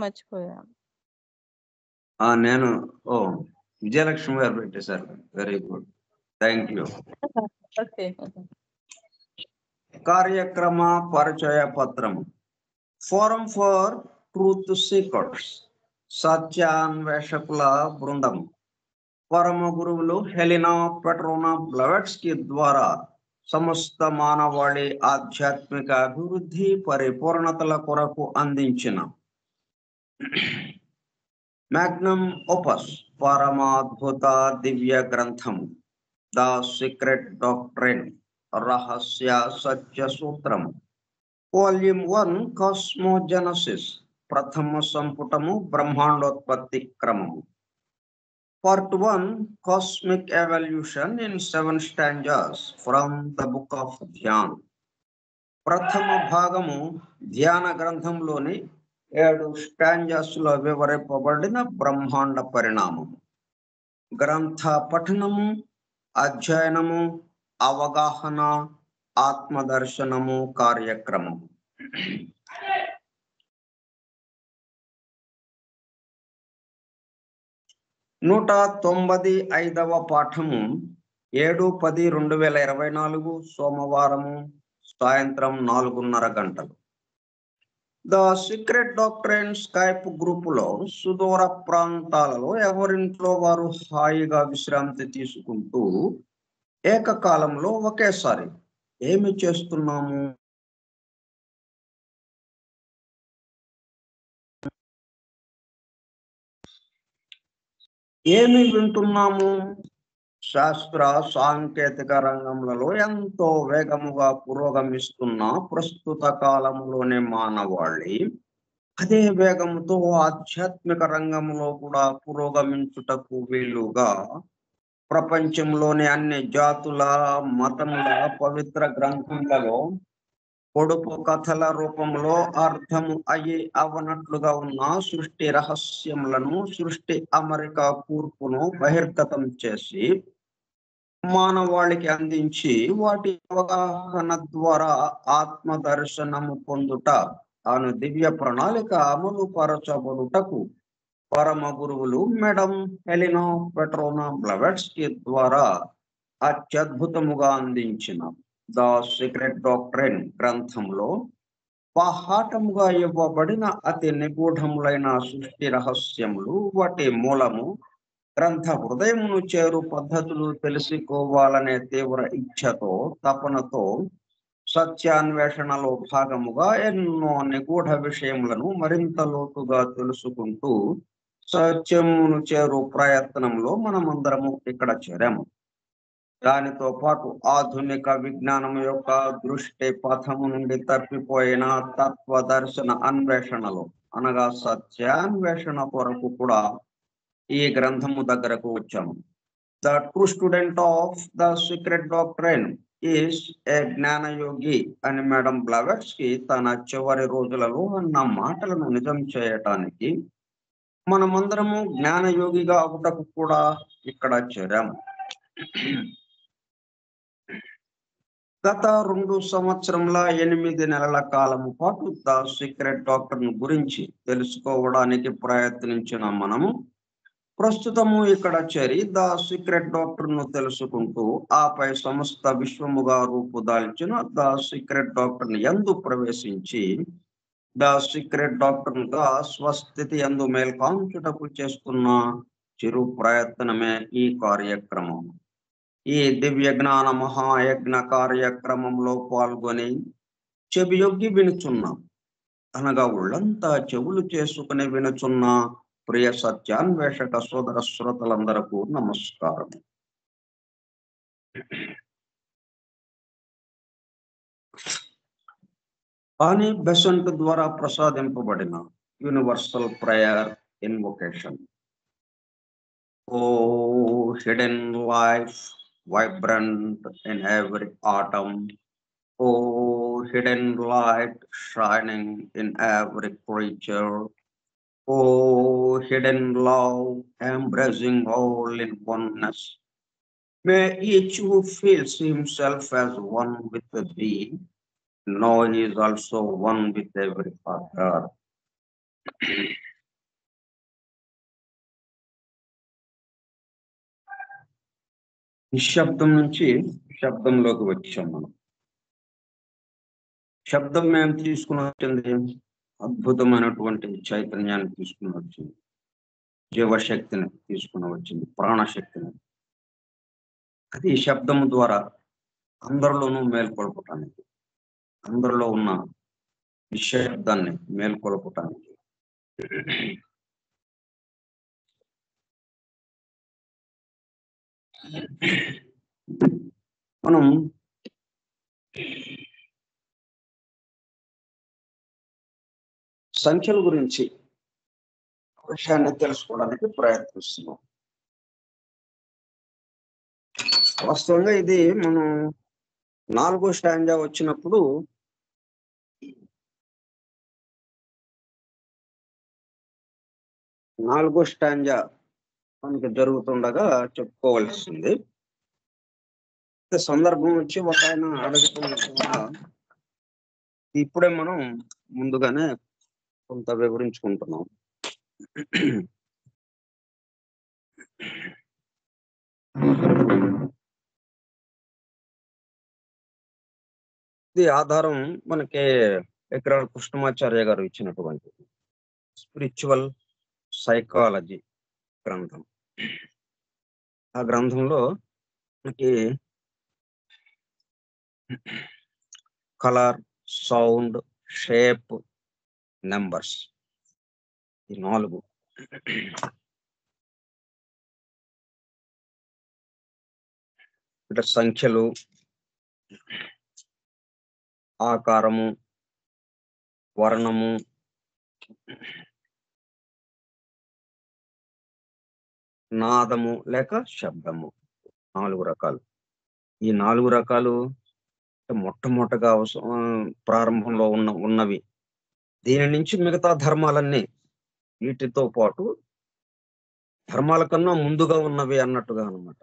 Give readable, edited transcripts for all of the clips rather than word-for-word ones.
మర్చిపోయాను. నేను విజయలక్ష్మి గారు పెట్టేశారు. Very good, thank you. Okay. కార్యక్రమ పరిచయ పత్రం. ఫోరం ఫర్ ట్రూత్ సీకర్స్, సత్యాన్వేషకుల బృందం. పరమ గురువులు హెలినా పెట్రోనా బ్లవెట్స్కీ ద్వారా సమస్త మానవాళి ఆధ్యాత్మిక అభివృద్ధి పరిపూర్ణతల కొరకు అందించిన మ్యాగ్నమ్ ఓపస్ పరమాద్భుత దివ్య గ్రంథం ద సీక్రెట్ డాక్ట్రిన్, రహస్య సత్య సూత్రం, వాల్యూమ్ 1 కాస్మోజెనసిస్, ప్రథమ సంపుటము బ్రహ్మాండోత్పత్తి క్రమము. Part 1 Cosmic Evolution in 7 stanzas from the Book of Dhyan. ప్రథమ భాగము ధ్యాన గ్రంథంలోని 7 స్టాంజాస్ లో వివరింపబడిన బ్రహ్మాండ పరిణామము. గ్రంథ పఠనము, అధ్యయనము, అవగాహన, ఆత్మదర్శనము కార్యక్రమము. 195వ పాఠము 7/10/2024 సోమవారము సాయంత్రం 4:30 గంటలు. ద సీక్రెట్ డాక్ట్రైన్ స్కైప్ గ్రూపులో సుదూర ప్రాంతాలలో ఎవరింట్లో వారు హాయిగా విశ్రాంతి తీసుకుంటూ ఏకకాలంలో ఒకేసారి ఏమి చేస్తున్నాము, ఏమి వింటున్నాము, శాస్త్ర సాంకేతిక రంగంలో ఎంతో వేగముగా పురోగమిస్తున్న ప్రస్తుత కాలంలోనే మానవాళి అదే వేగంతో ఆధ్యాత్మిక రంగంలో కూడా పురోగమించుటకు వీలుగా ప్రపంచంలోని అన్ని జాతుల మతముల పవిత్ర గ్రంథములలో పొడుపు కథల రూపంలో అర్థము అయ్యి అవనట్లుగా ఉన్న సృష్టి రహస్యములను, సృష్టి అమరిక కూర్పును బహిర్గతం చేసి మానవాళికి అందించి వాటి అవగాహన ద్వారా ఆత్మ దర్శనము పొందుట అను దివ్య ప్రణాళిక అమలు పరచబడుటకు పరమ గురువులు మేడం హెలినా పెట్రోనా బ్లవెట్స్కీ ద్వారా అత్యద్భుతముగా అందించిన ద సీక్రెట్ డాక్ట్రైన్ గ్రంథంలో పాఠముగా ఇవ్వబడిన అతి నిగూఢములైన సృష్టి రహస్యములు, వాటి మూలము, గ్రంథ హృదయమును చేరు పద్ధతులు తెలుసుకోవాలనే తీవ్ర ఇచ్ఛతో, తపనతో సత్యాన్వేషణలో భాగముగా ఎన్నో నిగూఢ విషయములను మరింత లోతుగా తెలుసుకుంటూ సత్యమును చేరు ప్రయత్నంలో మనమందరము ఇక్కడ చేరాము. దానితో పాటు ఆధునిక విజ్ఞానం యొక్క దృష్టి పథము నుండి తప్పిపోయిన తత్వదర్శన అన్వేషణలో అనగా సత్యాన్వేషణ కొరకు కూడా ఈ గ్రంథము దగ్గరకు వచ్చాము. The true student of the Secret Doctrine is a జ్ఞానయోగి అని మేడం బ్లవెట్స్కీ తన చివరి రోజులలో అన్న మాటలను నిజం చేయటానికి మనమందరము జ్ఞానయోగిగా అవుటకు కూడా ఇక్కడ చేరాము. గత 2 సంవత్సరముల 8 నెలల కాలము పాటు ద సీక్రెట్ డాక్టర్ను గురించి తెలుసుకోవడానికి ప్రయత్నించిన మనము ప్రస్తుతము ఇక్కడ చేరి ద సీక్రెట్ డాక్టర్ను తెలుసుకుంటూ ఆపై సమస్త విశ్వముగా రూపుదాల్చిన ద సీక్రెట్ డాక్టర్ని యందు ప్రవేశించి ద సీక్రెట్ డాక్టర్గా స్వస్థితి యందు మేల్కాంచుటకు చేస్తున్న చిరు ప్రయత్నమే ఈ కార్యక్రమం. ఈ దివ్య జ్ఞాన మహాయజ్ఞ కార్యక్రమంలో పాల్గొని చెవియొగ్గి వినుచున్న అనగా ఒళ్ళంతా చెవులు చేసుకుని వినుచున్న ప్రియ సత్యాన్వేషక సోదర శ్రోతలందరకు నమస్కారం. ఆనీ బెసెంట్ ద్వారా ప్రసాదింపబడిన universal prayer invocation. O hidden life vibrant in every atom, oh hidden light shining in every creature, oh hidden love embracing all in oneness, may each who feels himself as one with thee know he is also one with every other. నిశ్శబ్దం నుంచి శబ్దంలోకి వచ్చాం మనం. శబ్దం మేము తీసుకుని వచ్చింది అద్భుతమైనటువంటి చైతన్యాన్ని తీసుకుని వచ్చింది, జీవశక్తిని తీసుకుని వచ్చింది, ప్రాణశక్తిని. అది శబ్దము ద్వారా అందరిలోనూ మేల్కొల్పటానికి, అందరిలో ఉన్న నిశ్శబ్దాన్ని మేల్కొల్పటానికి. మనం సంఖ్యల గురించి విషయాన్ని తెలుసుకోవడానికి ప్రయత్నిస్తున్నాం. వాస్తవంగా ఇది మనం 4వ స్టాంజా వచ్చినప్పుడు మనకి జరుగుతుండగా చెప్పుకోవాల్సింది. సందర్భం వచ్చి ఒక ఆయన అడగటం ఇప్పుడే మనం ముందుగానే కొంత వివరించుకుంటున్నాం. ఇది ఆధారం మనకి ఎకరాల కృష్ణమాచార్య గారు ఇచ్చినటువంటి స్పిరిచువల్ సైకాలజీ గ్రంథం. ఆ గ్రంథంలో మనకి కలర్, సౌండ్, షేప్, నెంబర్స్, ఈ 4 అంటే సంఖ్యలు, ఆకారము, వర్ణము, నాదము లేక శబ్దము, 4 రకాలు. ఈ 4 రకాలు మొట్టమొదటగా ప్రారంభంలో ఉన్నవి. దీని నుంచి మిగతా ధర్మాలన్నీ వీటితో పాటు ధర్మాల కన్నా ముందుగా ఉన్నవి అన్నట్టుగా అన్నమాట.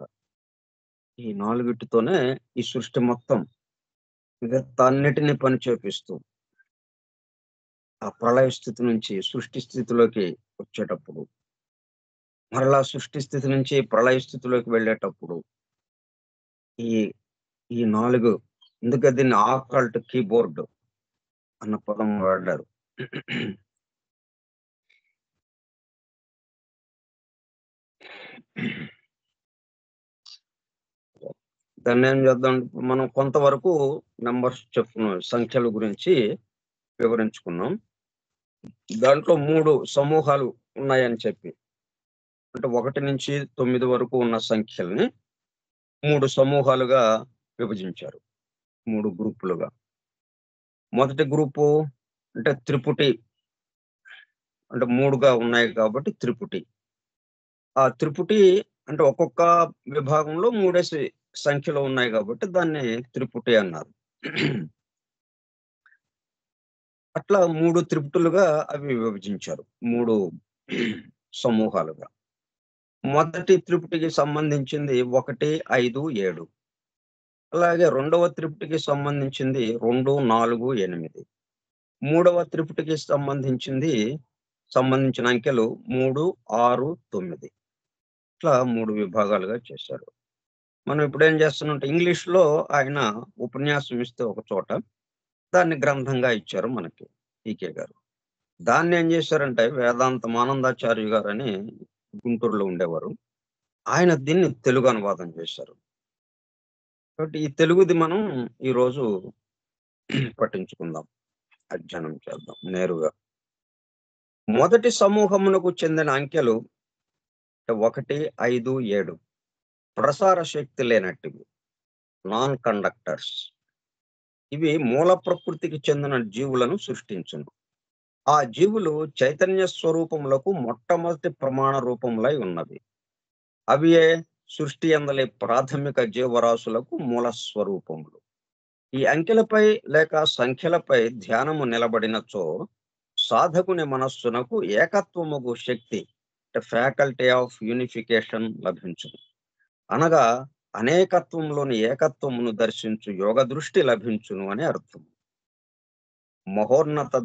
ఈ 4 ఈ సృష్టి మొత్తం మిగతా అన్నిటినీ పని చేపిస్తూ ఆ ప్రళయ స్థితి నుంచి సృష్టి స్థితిలోకి వచ్చేటప్పుడు, మరలా సృష్టి స్థితి నుంచి ప్రళయ స్థితిలోకి వెళ్ళేటప్పుడు ఈ 4 ఎందుకంటే దీన్ని ఆకల్ట్ కీబోర్డ్ అన్న పదం వాడారు. దాన్ని ఏం చేద్దాం, మనం కొంతవరకు నెంబర్స్ సంఖ్యల గురించి వివరించుకున్నాం. దాంట్లో 3 సమూహాలు ఉన్నాయని చెప్పి, అంటే 1 నుంచి 9 వరకు ఉన్న సంఖ్యల్ని 3 సమూహాలుగా విభజించారు, 3 గ్రూపులుగా. మొదటి గ్రూపు అంటే త్రిపుటి, అంటే 3గా ఉన్నాయి కాబట్టి త్రిపుటి. ఆ త్రిపుటి అంటే ఒక్కొక్క విభాగంలో 3 సంఖ్యలు ఉన్నాయి కాబట్టి దాన్ని త్రిపుటి అన్నారు. అట్లా 3 త్రిపుటులుగా అవి విభజించారు, 3 సమూహాలుగా. మొదటి త్రిపుటికి సంబంధించింది 1, 5, 7. అలాగే 2వ త్రిపుటికి సంబంధించింది 2, 4, 8. 3వ త్రిపుటికి సంబంధించిన అంకెలు 3, 6, 9. ఇట్లా 3 విభాగాలుగా చేశారు. మనం ఇప్పుడు ఏం చేస్తున్నామంటే ఇంగ్లీష్లో ఆయన ఉపన్యాసం ఇస్తే ఒక చోట దాన్ని గ్రంథంగా ఇచ్చారు మనకి ఈకే గారు. దాన్ని ఏం చేశారంటే వేదాంత ఆనందాచార్య గారు అని గుంటూరులో ఉండేవారు, ఆయన దీన్ని తెలుగు అనువాదం చేశారు. కాబట్టి ఈ తెలుగుది మనం ఈరోజు పఠించుకుందాం, అధ్యయనం చేద్దాం నేరుగా. మొదటి సమూహమునకు చెందిన అంకెలు 1, 5, 7 ప్రసార శక్తి లేనట్టువి, నాన్ కండక్టర్స్. ఇవి మూల ప్రకృతికి చెందిన జీవులను సృష్టించును. ఆ జీవులు చైతన్య స్వరూపములకు మొట్టమొదటి ప్రమాణ రూపములై ఉన్నవి. అవియే సృష్టి అందలి ప్రాథమిక జీవరాశులకు మూల స్వరూపములు. ఈ అంకెలపై లేక సంఖ్యలపై ధ్యానము నిలబడినచో సాధకుని మనస్సునకు ఏకత్వముగు శక్తి, ఫ్యాకల్టీ ఆఫ్ యూనిఫికేషన్ లభించును. అనగా అనేకత్వంలోని ఏకత్వమును దర్శించు యోగ దృష్టి లభించును అని అర్థం. మహోన్నత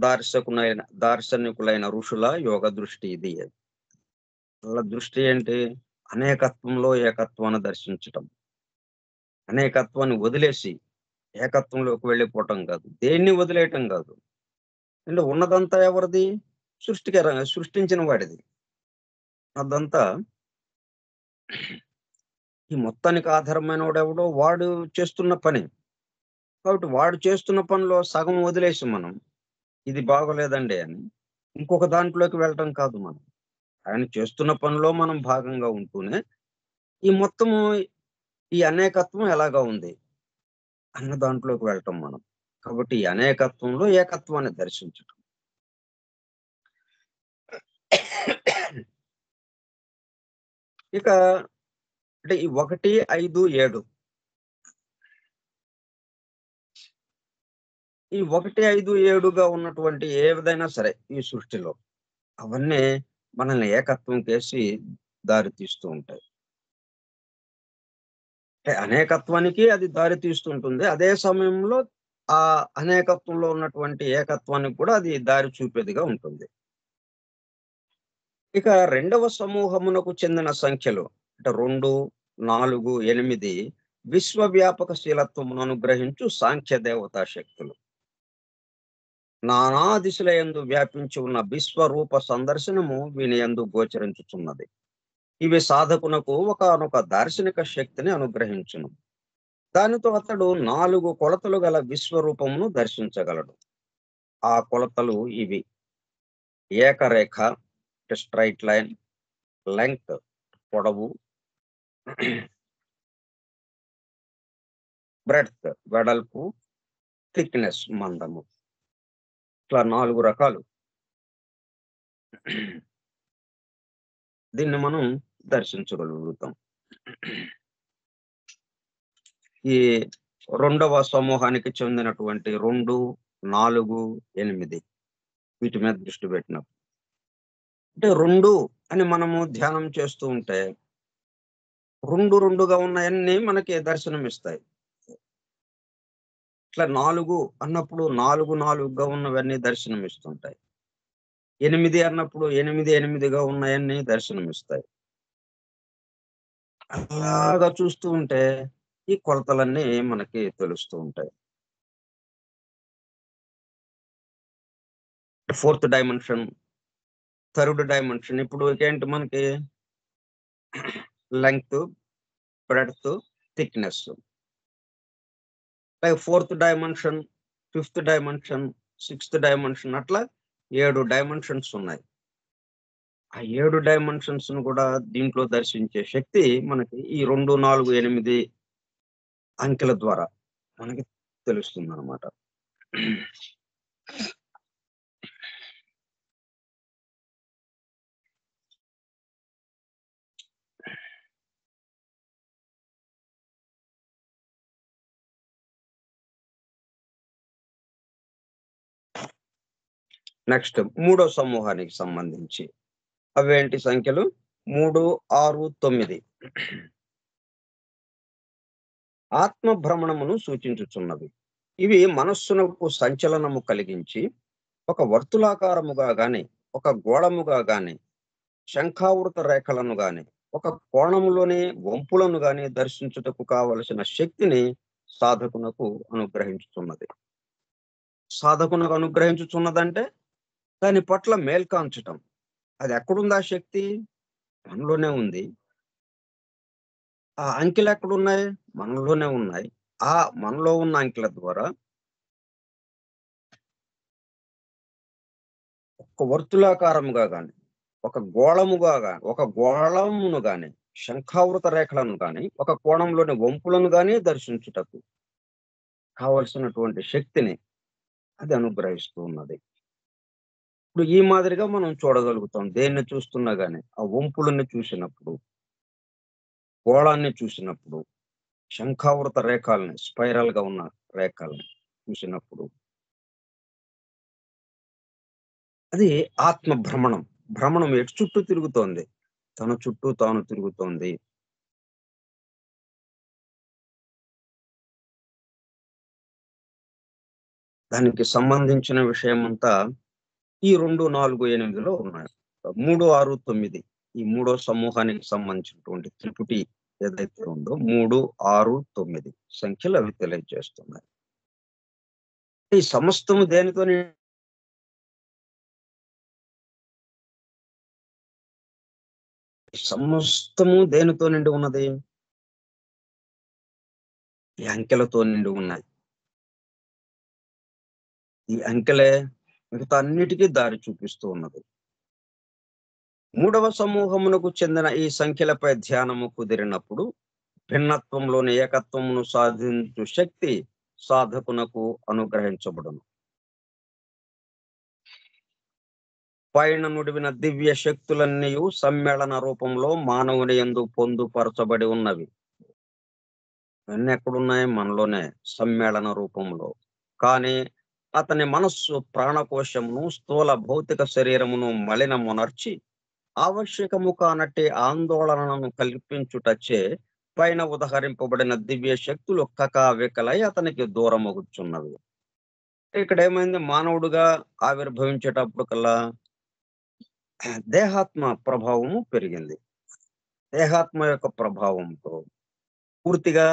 దార్శనికులైన ఋషుల యోగ దృష్టి ఇది. వాళ్ళ దృష్టి ఏంటి? అనేకత్వంలో ఏకత్వాన్ని దర్శించటం. అనేకత్వాన్ని వదిలేసి ఏకత్వంలోకి వెళ్ళిపోవటం కాదు. దేన్ని వదిలేయటం కాదు. అంటే ఉన్నదంతా ఎవరిది? సృష్టించిన వాడిది. అదంతా ఈ మొత్తానికి ఆధారమైన వాడెవడో వాడు చేస్తున్న పని. కాబట్టి వాడు చేస్తున్న పనిలో సగం వదిలేసి మనం ఇది బాగోలేదండి అని ఇంకొక దాంట్లోకి వెళ్ళటం కాదు మనం. ఆయన చేస్తున్న పనిలో మనం భాగంగా ఉంటూనే ఈ మొత్తము ఈ అనేకత్వం ఎలాగా ఉంది అన్న దాంట్లోకి వెళ్ళటం మనం. కాబట్టి ఈ అనేకత్వంలో ఏకత్వాన్ని దర్శించటం. ఇక అంటే ఈ 1, 5, 7 ఈ 1, 5, 7గా ఉన్నటువంటి ఏదైనా సరే ఈ సృష్టిలో అవన్నీ మనల్ని ఏకత్వం కేసి దారి తీస్తూ ఉంటాయి. అంటే అనేకత్వానికి అది దారి తీస్తుంటుంది. అదే సమయంలో ఆ అనేకత్వంలో ఉన్నటువంటి ఏకత్వానికి కూడా అది దారి చూపేదిగా ఉంటుంది. ఇక రెండవ సమూహమునకు చెందిన సంఖ్యలు అంటే 2, 4, 8 విశ్వవ్యాపక శీలత్వమును అనుగ్రహించు సాంఖ్య దేవతా శక్తులు. నానా దిశలయందు వ్యాపించి ఉన్న విశ్వరూప సందర్శనము వీని యందు గోచరించుచున్నది. ఇవి సాధకునకు ఒకానొక దార్శనిక శక్తిని అనుగ్రహించును. దానితో అతడు 4 కొలతలు గల విశ్వరూపమును దర్శించగలడు. ఆ కొలతలు ఇవి: ఏకరేఖ స్ట్రైట్ లైన్, లెంగ్త్ పొడవు, బ్రెడ్త్ వెడల్పు, థిక్నెస్ మందము. ఇట్లా 4 రకాలు. దీన్ని మనం దర్శించగలుగుతాం. ఈ రెండవ సమూహానికి చెందినటువంటి 2, 4, 8 వీటి మీద దృష్టి పెట్టినప్పుడు అంటే 2 అని మనము ధ్యానం చేస్తూ ఉంటే 2గా ఉన్నాయన్నీ మనకి దర్శనమిస్తాయి. ఇట్లా 4 అన్నప్పుడు 4గా ఉన్నవన్నీ దర్శనమిస్తుంటాయి. 8 అన్నప్పుడు 8గా ఉన్నాయన్నీ దర్శనమిస్తాయి. అలాగా చూస్తూ ఉంటే ఈ కొలతలన్నీ మనకి తెలుస్తూ ఉంటాయి. 4th డైమెన్షన్, 3rd డైమెన్షన్ ఇప్పుడు ఏంటి మనకి length, breadth, thickness. 4th dimension, 5th dimension, 6th dimension అట్లా 7 డైమెన్షన్స్ ఉన్నాయి. ఆ 7 డైమెన్షన్స్ ను కూడా దీంట్లో దర్శించే శక్తి మనకి ఈ 2, 4, 8 అంకెల ద్వారా మనకి తెలుస్తుందన్నమాట. నెక్స్ట్ 3వ సమూహానికి సంబంధించి అవేంటి సంఖ్యలు 3, 6, 9 ఆత్మ భ్రమణమును సూచించుచున్నవి. ఇవి మనస్సునకు సంచలనము కలిగించి ఒక వర్తులాకారముగా గాని, ఒక గోళముగా గాని, శంఖావృత రేఖలను గాని, ఒక కోణములోని వంపులను గాని దర్శించుటకు కావలసిన శక్తిని సాధకునకు అనుగ్రహించుతున్నది. సాధకునకు అనుగ్రహించుచున్నదంటే దాని పట్ల మేల్కాంచటం. అది ఎక్కడుంది ఆ శక్తి? మనలోనే ఉంది. ఆ అంకెలు ఎక్కడున్నాయి? మనలోనే ఉన్నాయి. ఆ మనలో ఉన్న అంకెల ద్వారా ఒక వర్తులాకారముగా గాని, ఒక గోళమును గాని, శంఖావృత రేఖలను గాని, ఒక కోణంలోని వంపులను గాని దర్శించుటకు కావలసినటువంటి శక్తిని అది అనుగ్రహిస్తూ ఉన్నది. ఇప్పుడు ఈ మాదిరిగా మనం చూడగలుగుతాం. దేన్ని చూస్తున్నా గాని, ఆ వంపులను చూసినప్పుడు, గోళాన్ని చూసినప్పుడు, శంఖావృత రేఖల్ని స్పైరల్ గా ఉన్న రేఖల్ని చూసినప్పుడు అది ఆత్మ భ్రమణం. భ్రమణం ఎటు చుట్టూ తిరుగుతోంది? తన చుట్టూ తాను తిరుగుతోంది. దానికి సంబంధించిన విషయమంతా ఈ 2, 4, 8లో ఉన్నాయి. 3, 6, 9 ఈ 3వ సమూహానికి సంబంధించినటువంటి త్రిపుటి ఏదైతే ఉందో 3, 6, 9 సంఖ్యలు అవి తెలియజేస్తున్నాయి. ఈ సమస్తము దేనితో దేనితో నిండి ఉన్నది? ఈ అంకెలతో నిండి ఉన్నాయి. ఈ అంకెలే మిగతా అన్నిటికీ దారి చూపిస్తూ ఉన్నది. 3వ సమూహమునకు చెందిన ఈ సంఖ్యలపై ధ్యానము కుదిరినప్పుడు భిన్నత్వంలోని ఏకత్వమును సాధించు శక్తి సాధకునకు అనుగ్రహించబడును. పైన నుడివిన దివ్య శక్తులన్నీ సమ్మేళన రూపంలో మానవుని యందు పొందుపరచబడి ఉన్నవి. ఇవన్నీ ఎక్కడున్నాయి? మనలోనే, సమ్మేళన రూపంలో. కానీ అతని మనస్సు ప్రాణకోశమును, స్థూల భౌతిక శరీరమును మలినమునర్చి ఆవశ్యకము కానట్టి ఆందోళనను కల్పించుటచే పైన ఉదహరింపబడిన దివ్య శక్తులు కకావికలై అతనికి దూరమగుచున్నవి. ఇక్కడ ఏమైంది? మానవుడుగా ఆవిర్భవించేటప్పుడు కల్లా దేహాత్మ ప్రభావము పెరిగింది. దేహాత్మ యొక్క ప్రభావంతో పూర్తిగా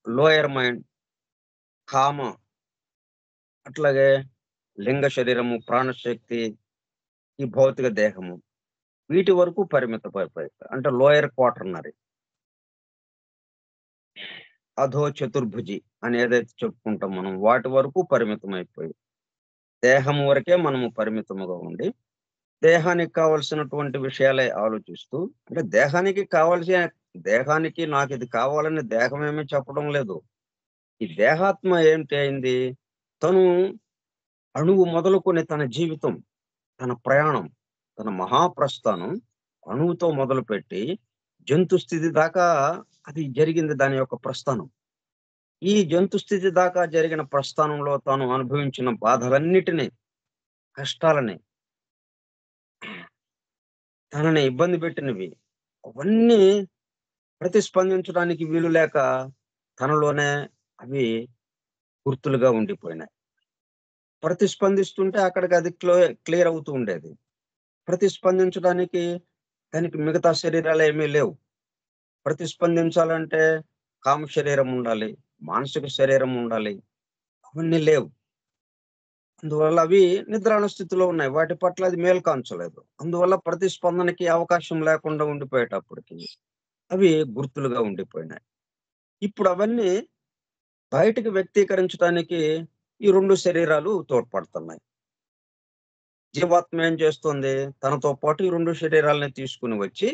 లోయర్ మైండ్, కామ, అట్లాగే లింగ శరీరము, ప్రాణశక్తి, ఈ భౌతిక దేహము, వీటి వరకు పరిమితమైపోయి, అంటే లోయర్ క్వాటర్నరీ, అధో చతుర్భుజి అని ఏదైతే చెప్పుకుంటాం మనం, వాటి వరకు పరిమితమైపోయి దేహం వరకే మనము పరిమితముగా ఉండి దేహానికి కావలసినటువంటి విషయాలే ఆలోచిస్తూ, అంటే దేహానికి నాకు ఇది కావాలని దేహం ఏమీ చెప్పడం లేదు. ఈ దేహాత్మ ఏంటి అయింది? తను అణువు మొదలుకొని తన జీవితం, తన ప్రయాణం, తన మహాప్రస్థానం అణువుతో మొదలుపెట్టి జంతు స్థితి దాకా అది జరిగింది. దాని యొక్క ప్రస్థానం. ఈ జంతు స్థితి దాకా జరిగిన ప్రస్థానంలో తాను అనుభవించిన బాధలన్నిటినీ, కష్టాలని, తనని ఇబ్బంది పెట్టినవి, అవన్నీ ప్రతిస్పందించడానికి వీలు లేక తనలోనే అవి గుర్తులుగా ఉండిపోయినాయి. ప్రతిస్పందిస్తుంటే అక్కడికి అది క్లియర్ అవుతూ ఉండేది. ప్రతిస్పందించడానికి దానికి మిగతా శరీరాలు ఏమీ లేవు. ప్రతిస్పందించాలంటే కామ శరీరం ఉండాలి, మానసిక శరీరం ఉండాలి. అవన్నీ లేవు. అందువల్ల అవి నిద్రాణ స్థితిలో ఉన్నాయి. వాటి పట్ల అది మేలు కాంచలేదు. అందువల్ల ప్రతిస్పందనకి అవకాశం లేకుండా ఉండిపోయేటప్పటికి అవి గుర్తులుగా ఉండిపోయినాయి. ఇప్పుడు అవన్నీ బయటికి వ్యక్తీకరించడానికి ఈ 2 శరీరాలు తోడ్పడుతున్నాయి. జీవాత్మ ఏం చేస్తుంది? తనతో పాటు ఈ 2 శరీరాలని తీసుకుని వచ్చి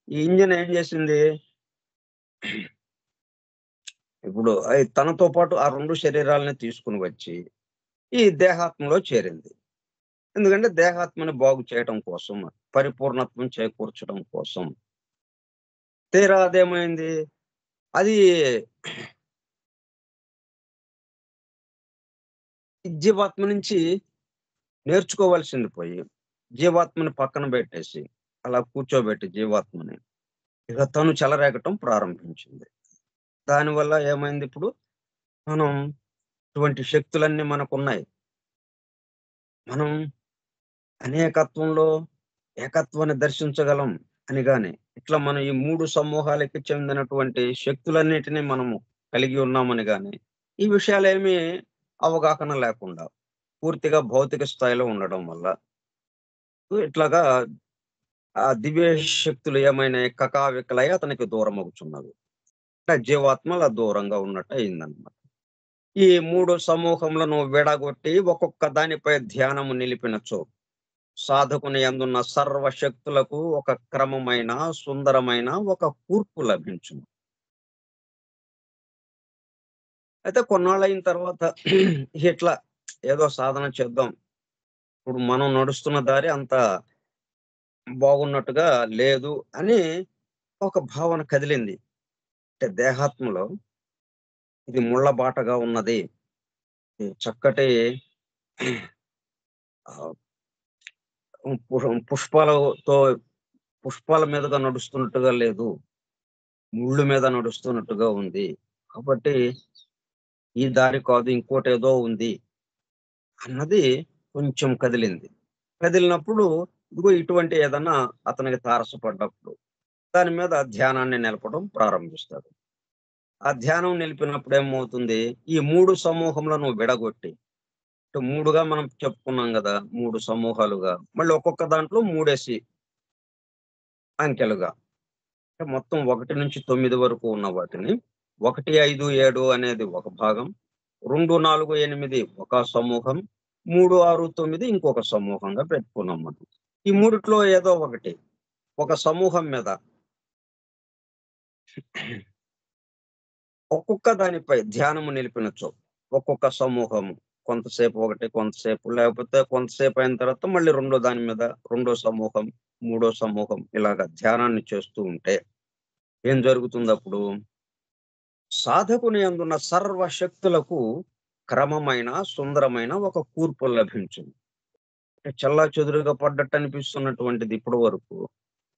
ఈ ఇంజిన్ ఏం చేసింది? ఇప్పుడు తనతో పాటు ఆ 2 శరీరాలని తీసుకుని వచ్చి ఈ దేహాత్మలో చేరింది. ఎందుకంటే దేహాత్మని బాగు చేయడం కోసం, పరిపూర్ణత్వం చేకూర్చడం కోసం. తీరా అదేమైంది? అది జీవాత్మ నుంచి నేర్చుకోవాల్సింది పోయి, జీవాత్మని పక్కన పెట్టేసి, అలా కూర్చోబెట్టి జీవాత్మని, ఇక తను చెలరేగటం ప్రారంభించింది. దానివల్ల ఏమైంది? ఇప్పుడు మనం ఇటువంటి శక్తులన్నీ మనకున్నాయి. మనం అనేకత్వంలో ఏకత్వాన్ని దర్శించగలం అని గాని, ఇట్లా మనం ఈ 3 సమూహాలకి చెందినటువంటి శక్తులన్నిటిని మనము కలిగి ఉన్నామని గాని, ఈ విషయాలేమీ అవగాహన లేకుండా పూర్తిగా భౌతిక స్థాయిలో ఉండడం వల్ల ఇట్లాగా ఆ దివ్య శక్తులు ఏమైనాయి? కకావికలై అతనికి దూరమగుచున్నవి. అంటే జీవాత్మ అలా దూరంగా ఉన్నట్టు అయిందన్నమాట. ఈ 3 సమూహములను విడగొట్టి ఒక్కొక్క దానిపై ధ్యానము నిలిపినచో సాధకుని యందున్న సర్వశక్తులకు ఒక క్రమమైన, సుందరమైన ఒక కూర్పు లభించును. అయితే కొన్నాళ్ళయిన తర్వాత ఇట్లా ఏదో సాధన చేద్దాం. ఇప్పుడు మనం నడుస్తున్న దారి అంత బాగున్నట్టుగా లేదు అని ఒక భావన కదిలింది. అంటే దేహాత్మలో ఇది ముళ్ళ బాటగా ఉన్నది. ఈ చక్కటి ఆహ్, పుష్పాలతో పుష్పాల మీదుగా నడుస్తున్నట్టుగా లేదు. ముళ్ళు మీద నడుస్తున్నట్టుగా ఉంది. కాబట్టి ఈ దారి కాదు, ఇంకోటేదో ఉంది అన్నది కొంచెం కదిలింది. కదిలినప్పుడు ఇదిగో ఇటువంటి ఏదన్నా అతనికి తారసపడ్డప్పుడు దాని మీద ధ్యానాన్ని నిలపడం ప్రారంభిస్తాడు. ఆ ధ్యానం నిలిపినప్పుడు ఏమవుతుంది? ఈ 3 సమూహములను విడగొట్టి, ఇటు 3గా మనం చెప్పుకున్నాం గదా! 3 సమూహాలుగా. మళ్ళీ ఒక్కొక్క దాంట్లో మూడేసి అంకెలుగా. అంటే మొత్తం 1-9 వరకు ఉన్న వాటిని 1, 5, 7 అనేది ఒక భాగం. 2, 4, 8 ఒక సమూహం. 3, 6, 9 ఇంకొక సమూహంగా పెట్టుకున్నాం మనం. ఈ మూడిట్లో ఏదో ఒకటి ఒక సమూహం మీద ఒక్కొక్క దానిపై ధ్యానము నిలిపినచో, ఒక్కొక్క సమూహము కొంతసేపు ఒకటి, కొంతసేపు లేకపోతే కొంతసేపు అయిన తర్వాత మళ్ళీ రెండో దాని మీద రెండో సమూహం, మూడో సమూహం ఇలాగ ధ్యానాన్ని చేస్తూ ఉంటే ఏం జరుగుతుందప్పుడు? సాధకుని యందున్న సర్వశక్తులకు క్రమమైన, సుందరమైన ఒక కూర్పు లభించింది. అంటే చెల్లాచెదురుగా పడ్డట్టు అనిపిస్తున్నటువంటిది ఇప్పటి వరకు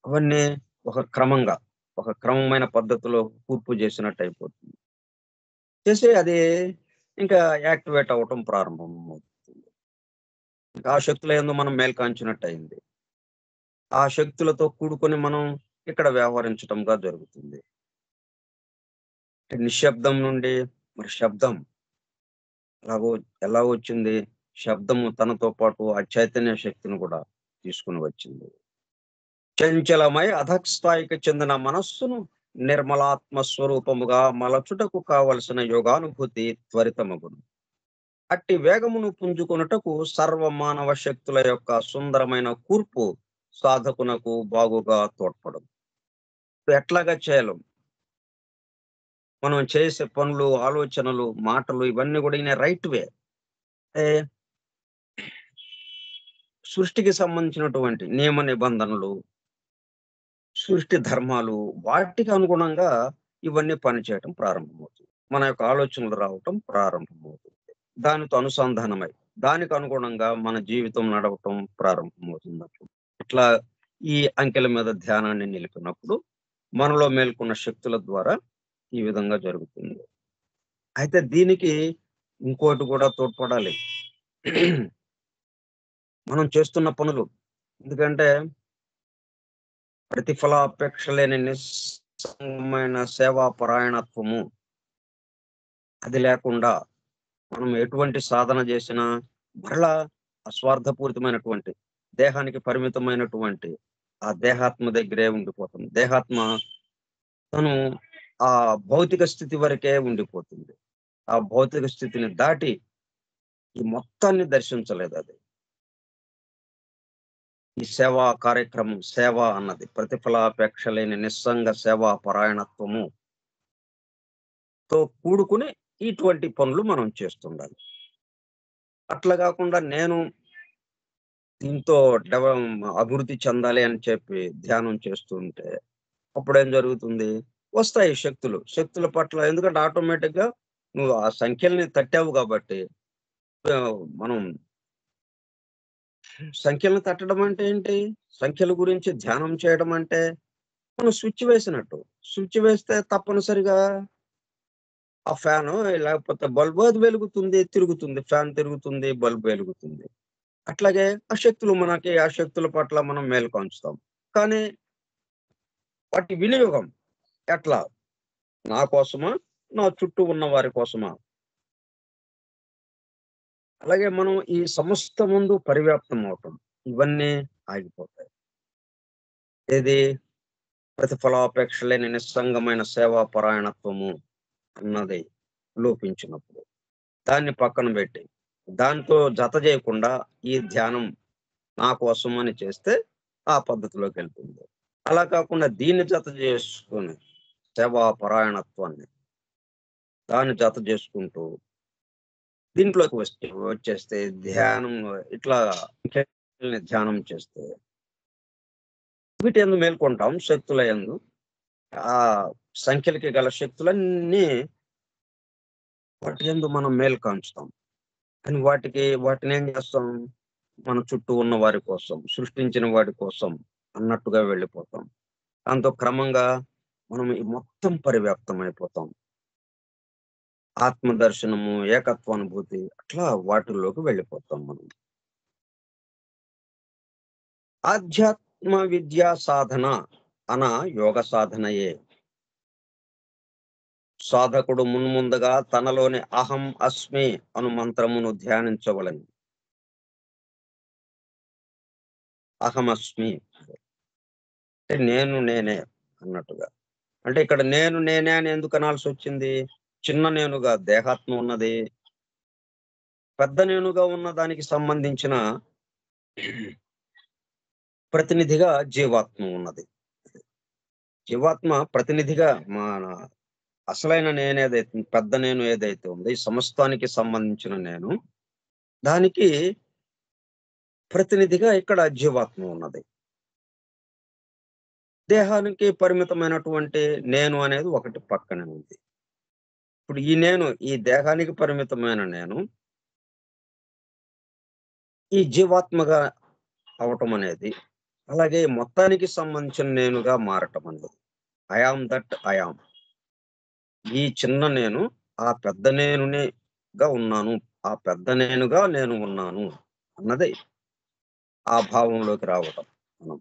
అవన్నీ ఒక క్రమంగా, ఒక క్రమమైన పద్ధతిలో కూర్పు చేసినట్టయిపోతుంది. చేసి అది ఇంకా యాక్టివేట్ అవ్వటం ప్రారంభమవుతుంది. ఆ శక్తుల యందు మనం మేల్కాంచినట్టయింది. ఆ శక్తులతో కూడుకొని మనం ఇక్కడ వ్యవహరించటంగా జరుగుతుంది. నిశ్శబ్దం నుండి మరి శబ్దం ఎలాగో ఎలా వచ్చింది? శబ్దము తనతో పాటు ఆ చైతన్య శక్తిని కూడా తీసుకొని వచ్చింది. చంచలమై అధఃస్థాయికి చెందిన మనస్సును నిర్మలాత్మ స్వరూపముగా మలచుటకు కావలసిన యోగానుభూతి త్వరితమగును. అట్టి వేగమును పుంజుకొనుటకు సర్వ మానవ శక్తుల యొక్క సుందరమైన కూర్పు సాధకునకు బాగుగా తోడ్పడదు. ఎట్లాగా చేయాలో మనం చేసే పనులు, ఆలోచనలు, మాటలు ఇవన్నీ కూడా ఇన్ రైట్ వే. అంటే సృష్టికి సంబంధించినటువంటి నియమ నిబంధనలు, సృష్టి ధర్మాలు వాటికి అనుగుణంగా ఇవన్నీ పనిచేయటం ప్రారంభమవుతుంది. మన యొక్క ఆలోచనలు రావటం ప్రారంభమవుతుంది. దానితో అనుసంధానమై, దానికి అనుగుణంగా మన జీవితం నడవటం ప్రారంభమవుతుందప్పుడు. ఇట్లా ఈ అంకెల మీద ధ్యానాన్ని నిలిపినప్పుడు మనలో మేల్కొన్న శక్తుల ద్వారా ఈ విధంగా జరుగుతుంది. అయితే దీనికి ఇంకోటి కూడా తోడ్పడాలి. మనం చేస్తున్న పనులు. ఎందుకంటే ప్రతిఫలాపేక్ష లేని నిస్సంగమైన సేవా పరాయణత్వము అది లేకుండా మనం ఎటువంటి సాధన చేసినా మరలా అస్వార్థపూరితమైనటువంటి దేహానికి పరిమితమైనటువంటి ఆ దేహాత్మ దగ్గరే ఉండిపోతుంది. దేహాత్మ తను ఆ భౌతిక స్థితి వరకే ఉండిపోతుంది. ఆ భౌతిక స్థితిని దాటి ఈ మొత్తాన్ని దర్శించలేదది. ఈ సేవా కార్యక్రమం సేవ అన్నది ప్రతిఫలాపేక్ష లేని నిస్సంగ సేవా పరాయణత్వముతో కూడుకుని ఇటువంటి పనులు మనం చేస్తుండాలి. అట్లా గాకుండా నేను దీంతో అభివృద్ధి చెందాలి అని చెప్పి ధ్యానం చేస్తుంటే అప్పుడేం జరుగుతుంది? వస్తాయి శక్తులు. శక్తుల పట్ల ఎందుకంటే ఆటోమేటిక్‌గా నువ్వు ఆ సంఖ్యల్ని తట్టావు గాబట్టి మనం సంఖ్యలను తట్టడం అంటే ఏంటి? సంఖ్యల గురించి ధ్యానం చేయడం అంటే మనం స్విచ్ వేసినట్టు. స్విచ్ వేస్తే తప్పనిసరిగా ఆ ఫ్యాను లేకపోతే బల్బు అది వెలుగుతుంది, తిరుగుతుంది. ఫ్యాన్ తిరుగుతుంది, బల్బ్ వెలుగుతుంది. అట్లాగే ఆ శక్తులు మనకి ఆ శక్తుల పట్ల మనం మేలుకొంచుతాం. కానీ వాటి వినియోగం ఎట్లా? నా కోసమా? నా చుట్టూ ఉన్న వారి కోసమా? అలాగే మనం ఈ సమస్తమందు పరివ్యాప్తం అవుతాం. ఇవన్నీ ఆగిపోతాయి. ఏది? ప్రతిఫలాపేక్ష లేని నిస్సంగమైన సేవా పరాయణత్వము అన్నది లోపించినప్పుడు. దాన్ని పక్కన బెట్టి, దాంతో జత జేయకుండా ఈ ధ్యానం నా కోసం అని చేస్తే ఆ పద్ధతిలోకెళ్తుంది. అలా కాకుండా దీన్ని జత చేసుకొని సేవా పరాయణత్వాన్ని దాన్ని జత చేసుకుంటూ దీంట్లోకి వచ్చేస్తే ధ్యానం ఇట్లా ధ్యానం చేస్తే వీటియందు మేల్కొంటాం శక్తులయందు. ఆ సంఖ్యలకి గల శక్తులన్నీ వాటి యందు మనం మేల్కాంచుతాం. కానీ వాటినేం చేస్తాం? మన చుట్టూ ఉన్న వారి కోసం, సృష్టించిన వాడి కోసం అన్నట్టుగా వెళ్ళిపోతాం. దాంతో క్రమంగా మనం ఈ మొత్తం పరివ్యాప్తం అయిపోతాం. ఆత్మ దర్శనము, ఏకత్వానుభూతి అట్లా వాటిల్లోకి వెళ్ళిపోతాం మనం. ఆధ్యాత్మ విద్యా సాధన అన యోగ సాధనయే. సాధకుడు మున్ముందుగా తనలోని అహం అస్మి అను మంత్రమును ధ్యానించవలెను. అహమస్మి అంటే నేను నేనే అన్నట్టుగా. అంటే ఇక్కడ నేను నేనే అని ఎందుకు అనాల్సొచ్చింది? చిన్న నేనుగా దేహాత్మ ఉన్నది. పెద్ద నేనుగా ఉన్న దానికి సంబంధించిన ప్రతినిధిగా జీవాత్మ ఉన్నది. జీవాత్మ ప్రతినిధిగా మన అసలైన నేనేదైతే పెద్ద నేను ఏదైతే ఉందో, ఈ సమస్తానికి సంబంధించిన నేను, దానికి ప్రతినిధిగా ఇక్కడ జీవాత్మ ఉన్నది. దేహానికి పరిమితమైనటువంటి నేను అనేది ఒకటి పక్కనే ఉంది. ఇప్పుడు ఈ నేను, ఈ దేహానికి పరిమితమైన నేను, ఈ జీవాత్మగా అవ్వటం అనేది, అలాగే మొత్తానికి సంబంధించిన నేనుగా మారటం అనేది. I am that I am. ఈ చిన్న నేను ఆ పెద్ద నేనునిగా ఉన్నాను. ఆ పెద్ద నేనుగా నేను ఉన్నాను అన్నది ఆ భావంలోకి రావటం మనం.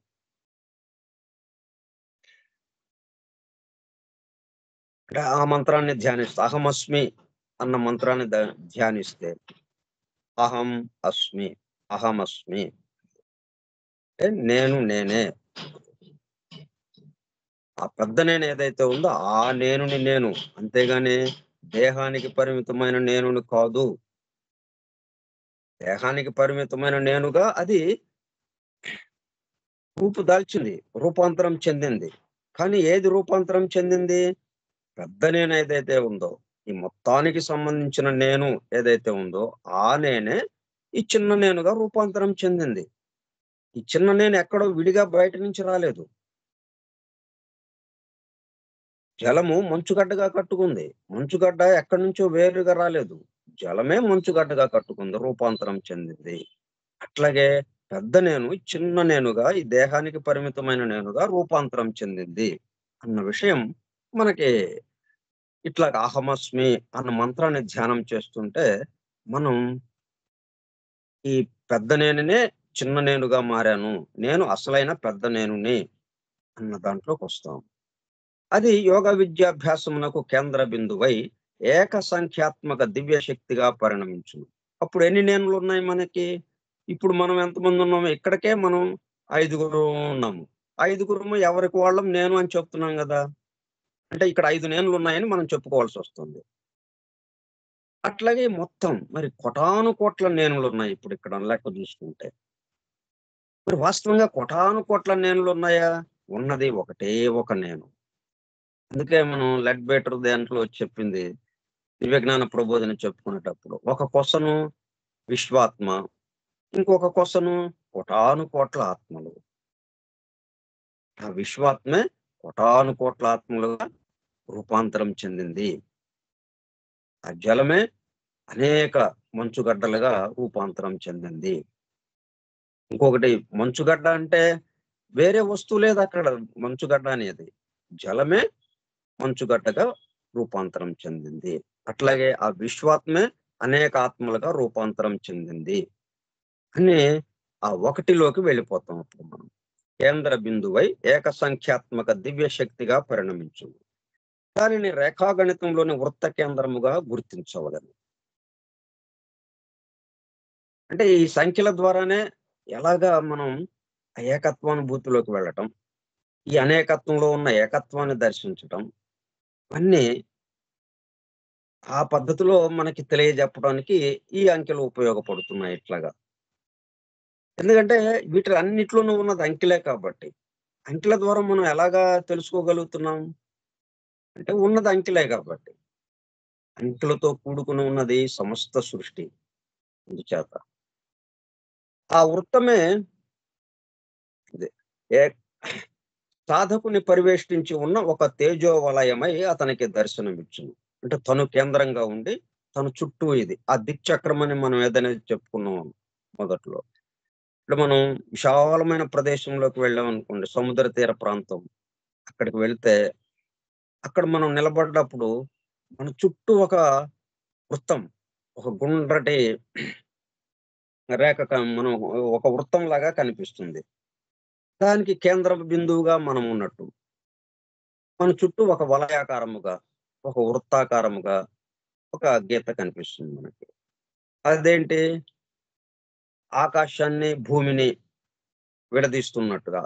అంటే ఆ మంత్రాన్ని ధ్యానిస్తే అహమస్మి అన్న మంత్రాన్ని ధ్యానిస్తే అహం అస్మి, అహమస్మి అంటే నేను నేనే. ఆ పెద్ద నేను ఏదైతే ఉందో ఆ నేనుని నేను. అంతేగాని దేహానికి పరిమితమైన నేనుని కాదు. దేహానికి పరిమితమైన నేనుగా అది రూపు దాల్చింది. రూపాంతరం చెందింది. కానీ ఏది రూపాంతరం చెందింది? పెద్ద నేను ఏదైతే ఉందో, ఈ మొత్తానికి సంబంధించిన నేను ఏదైతే ఉందో, ఆ నేనే ఈ చిన్న నేనుగా రూపాంతరం చెందింది. ఈ చిన్న నేను ఎక్కడో విడిగా బయట నుంచి రాలేదు. జలము మంచుగడ్డగా కట్టుకుంది. మంచుగడ్డ ఎక్కడి నుంచో వేరుగా రాలేదు. జలమే మంచుగడ్డగా కట్టుకుంది. రూపాంతరం చెందింది. అట్లాగే పెద్ద నేను చిన్న నేనుగా, ఈ దేహానికి పరిమితమైన నేనుగా రూపాంతరం చెందింది అన్న విషయం మనకి ఇట్లాగ అహమస్మి అన్న మంత్రాన్ని ధ్యానం చేస్తుంటే, మనం ఈ పెద్ద నేనునే చిన్న నేనుగా మారాను. నేను అసలైన పెద్ద నేనుని అన్న దాంట్లోకొస్తాం. అది యోగ విద్యాభ్యాసమునకు కేంద్ర బిందువై ఏక సంఖ్యాత్మక దివ్య శక్తిగా పరిణమించును. అప్పుడు ఎన్ని నేనులున్నాయి మనకి? ఇప్పుడు మనం ఎంతమంది ఉన్నాము? ఇక్కడికే మనం ఐదుగురు ఉన్నాము. ఐదుగురము ఎవరికి వాళ్ళం నేను అని చెప్తున్నాం గదా! అంటే ఇక్కడ 5 నేనులున్నాయని మనం చెప్పుకోవాల్సొస్తుంది. అట్లాగే మొత్తం మరి కోటాను కోట్ల నేనులున్నాయి ఇప్పుడిక్కడ లెక్క జూసుకుంటే. మరి వాస్తవంగా కోటాను కోట్ల నేనులున్నాయా? ఉన్నది ఒకటే ఒక నేను. అందుకే మనం లెడ్బెటర్ దాంట్లో చెప్పింది దివ్యజ్ఞాన ప్రబోధిని చెప్పుకునేటప్పుడు. ఒక కొసను విశ్వాత్మ, ఇంకొక కొసను కోటాను కోట్ల ఆత్మలు. ఆ విశ్వాత్మే కోటాను కోట్ల ఆత్మలుగా రూపాంతరం చెందింది. ఆ జలమే అనేక మంచుగడ్డలుగా రూపాంతరం చెందింది. ఇంకొకటి మంచుగడ్డ అంటే వేరే వస్తువు లేదక్కడ మంచుగడ్డ అనేది. జలమే మంచుగడ్డగా రూపాంతరం చెందింది. అట్లాగే ఆ విశ్వాత్మే అనేక ఆత్మలుగా రూపాంతరం చెందింది అని ఆ ఒకటిలోకి వెళ్ళిపోతాం అప్పుడు మనం. కేంద్ర బిందువై ఏక సంఖ్యాత్మక దివ్య శక్తిగా పరిణమించును. దానిని రేఖాగణితంలోని వృత్త కేంద్రముగా గుర్తించవలెను. అంటే ఈ సంఖ్యల ద్వారానే ఎలాగా మనం ఆ ఏకత్వానుభూతిలోకి వెళ్ళటం, ఈ అనేకత్వంలో ఉన్న ఏకత్వాన్ని దర్శించటం, అన్నీ ఆ పద్ధతిలో మనకి తెలియజెప్పడానికి ఈ అంకెలు ఉపయోగపడుతున్నాయి ఇట్లాగా. ఎందుకంటే వీటిలన్నిట్లోనూ ఉన్నది అంకెలే కాబట్టి. అంకెల ద్వారా మనం ఎలాగా తెలుసుకోగలుగుతున్నాం? అంటే ఉన్నది అంకెలే కాబట్టి. అంకెలతో కూడుకొని ఉన్నది సమస్త సృష్టి. అందుచేత ఆ వృత్తమే ఇది ఏ సాధకుని పరివేష్టించి ఉన్న ఒక తేజోవలయమై అతనికి దర్శనమిచ్చును. అంటే తను కేంద్రంగా ఉండి, తన చుట్టూ ఇది. ఆ దిక్చక్రం అని మనం ఏదైనా చెప్పుకున్నాం మొదట్లో. ఇప్పుడు మనం విశాలమైన ప్రదేశంలోకి వెళ్ళామనుకోండి, సముద్ర తీర ప్రాంతం. అక్కడికి వెళ్తే, అక్కడ మనం నిలబడ్డప్పుడు మన చుట్టూ ఒక వృత్తం, ఒక గుండ్రటి రేఖ మనం ఒక వృత్తంలాగా కనిపిస్తుంది. దానికి కేంద్ర బిందువుగా మనం ఉన్నట్టు. మన చుట్టూ ఒక వలయాకారముగా, ఒక వృత్తాకారముగా ఒక గీత కనిపిస్తుంది మనకి. అదేంటి? ఆకాశాన్ని, భూమిని విడదీస్తున్నట్టుగా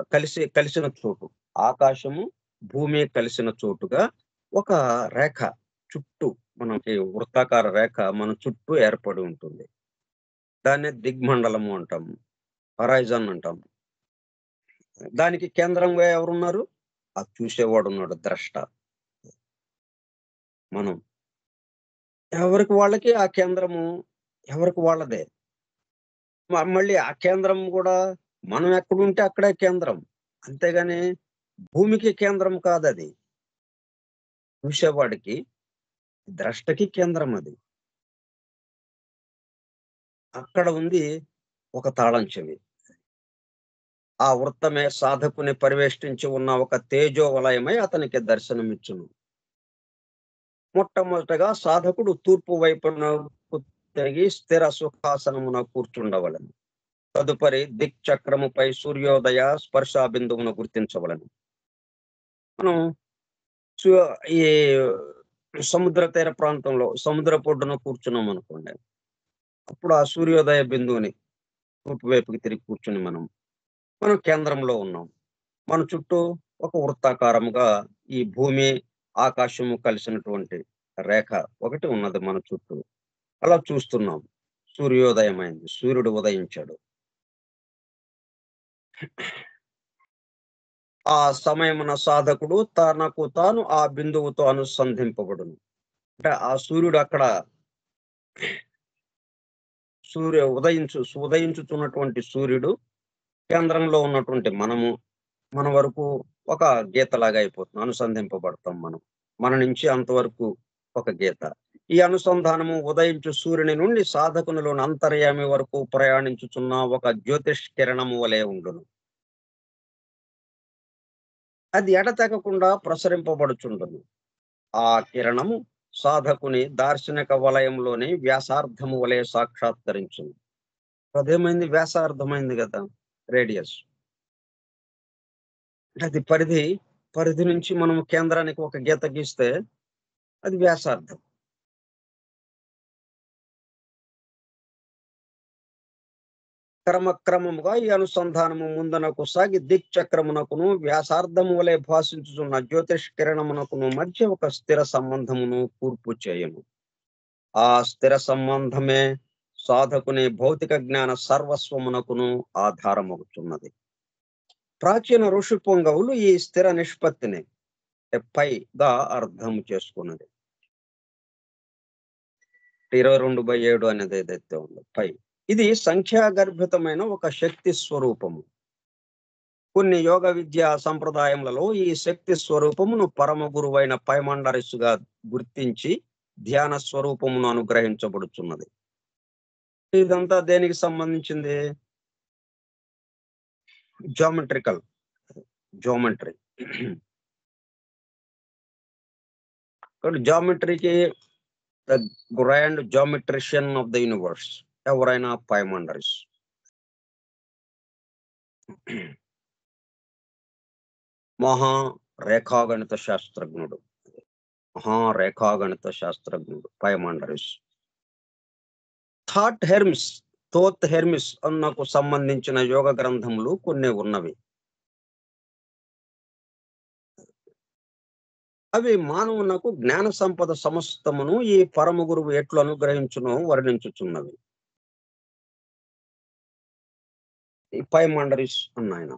కలిసిన చోటు. ఆకాశము, భూమి కలిసిన చోటుగా ఒక రేఖ చుట్టూ మనకి వృత్తాకార రేఖ మన చుట్టూ ఏర్పడి ఉంటుంది. దాన్నే దిగ్మండలము అంటాము. హొరైజన్ అంటాం. దానికి కేంద్రంగా ఎవరున్నారు? అది చూసేవాడున్నాడు ద్రష్ట. మనం. ఎవరికి వాళ్ళకి ఆ కేంద్రము ఎవరికి వాళ్ళదే. మళ్ళీ ఆ కేంద్రం గూడా మనం ఎక్కడుంటే అక్కడే కేంద్రం. అంతేగాని భూమికి కేంద్రం కాదది. చూసేవాడికి, ద్రష్టకి కేంద్రం అది. అక్కడ ఉంది ఒక తాళం చెవి. ఆ వృత్తమే సాధకుని పరివేష్టించి ఉన్న ఒక తేజో వలయమై అతనికి దర్శనమిచ్చును. మొట్టమొదటగా సాధకుడు తూర్పు వైపునకు తిరిగి స్థిర సుఖాసనమున కూర్చుండవలెను. తదుపరి దిక్చక్రముపై సూర్యోదయ స్పర్శా బిందువును గుర్తించవలెను. మనం సు ఈ సముద్ర తీర ప్రాంతంలో సముద్రపు ఒడ్డున కూర్చున్నామనుకోండి. అప్పుడు ఆ సూర్యోదయ బిందువుని తూర్పు వైపుకి తిరిగి కూర్చొని మనం కేంద్రంలో ఉన్నాం. మన చుట్టూ ఒక వృత్తాకారముగా ఈ భూమి, ఆకాశము కలిసినటువంటి రేఖ ఒకటి ఉన్నది మన చుట్టూ. అలా చూస్తున్నాం. సూర్యోదయమైంది. సూర్యుడు ఉదయించాడు. ఆ సమయమున సాధకుడు తనకు తాను ఆ బిందువుతో అనుసంధింపబడును. అంటే ఆ సూర్యుడు అక్కడ ఉదయించుచున్నటువంటి సూర్యుడు కేంద్రంలో ఉన్నటువంటి మన వరకు ఒక గీతలాగా అయిపోతుంది. అనుసంధింపబడతాం మనం. మన నుంచి అంతవరకు ఒక గీత. ఈ అనుసంధానము ఉదయించు సూర్యుని నుండి సాధకునిలోని అంతర్యామి వరకు ప్రయాణించుచున్న ఒక జ్యోతిష్ కిరణము వలె ఉండును. అది ఎడతెగకుండా ప్రసరింపబడుచుండును. ఆ కిరణము సాధకుని దార్శనిక వలయంలోని వ్యాసార్థము వలె సాక్షాత్కరించును. అదేమైంది? వ్యాసార్థమైంది గదా! రేడియస్. అంటే అది పరిధి నుంచి మనం కేంద్రానికి ఒక గీత గీస్తే అది వ్యాసార్థం. క్రమక్రమముగా ఈ అనుసంధానము ముందునకు సాగి దిక్చక్రమునకును వ్యాసార్థము వలె భాషించుచున్న జ్యోతిష్ కిరణమునకును మధ్య ఒక స్థిర సంబంధమును కూర్పు చేయును. ఆ స్థిర సంబంధమే సాధకుని భౌతిక జ్ఞాన సర్వస్వమునకును ఆధారమగుచున్నది. ప్రాచీన ఋషి పొంగవులు ఈ స్థిర నిష్పత్తిని పైగా అర్థం చేసుకున్నది. 22/7 అనేది ఏదైతే ఉందో పై. ఇది సంఖ్యాగర్భితమైన ఒక శక్తి స్వరూపము. కొన్ని యోగ విద్యా సంప్రదాయములలో ఈ శక్తి స్వరూపమును పరమ గురువైన పైమండరిస్సుగా గుర్తించి ధ్యాన స్వరూపమును అనుగ్రహించబడుచున్నది. ఇదంతా దేనికి సంబంధించింది? Geometrical geometry. కాబట్టి జామెట్రీకి the grand geometrician of the universe ఎవరైనా పైమండరిస్. మహా రేఖాగణిత శాస్త్రజ్ఞుడు. రేఖాగణిత శాస్త్రజ్ఞుడు Poimandres. Thoth Hermes, Thoth Hermes అన్నకు సంబంధించిన యోగ గ్రంథములు కొన్ని ఉన్నవి. అవి మానవునకు జ్ఞాన సంపద సమస్తమును ఈ పరమ గురువు ఎట్లు అనుగ్రహించునో వర్ణించుచున్నవి. ఈ పైమండరిస్ అన్నాయన.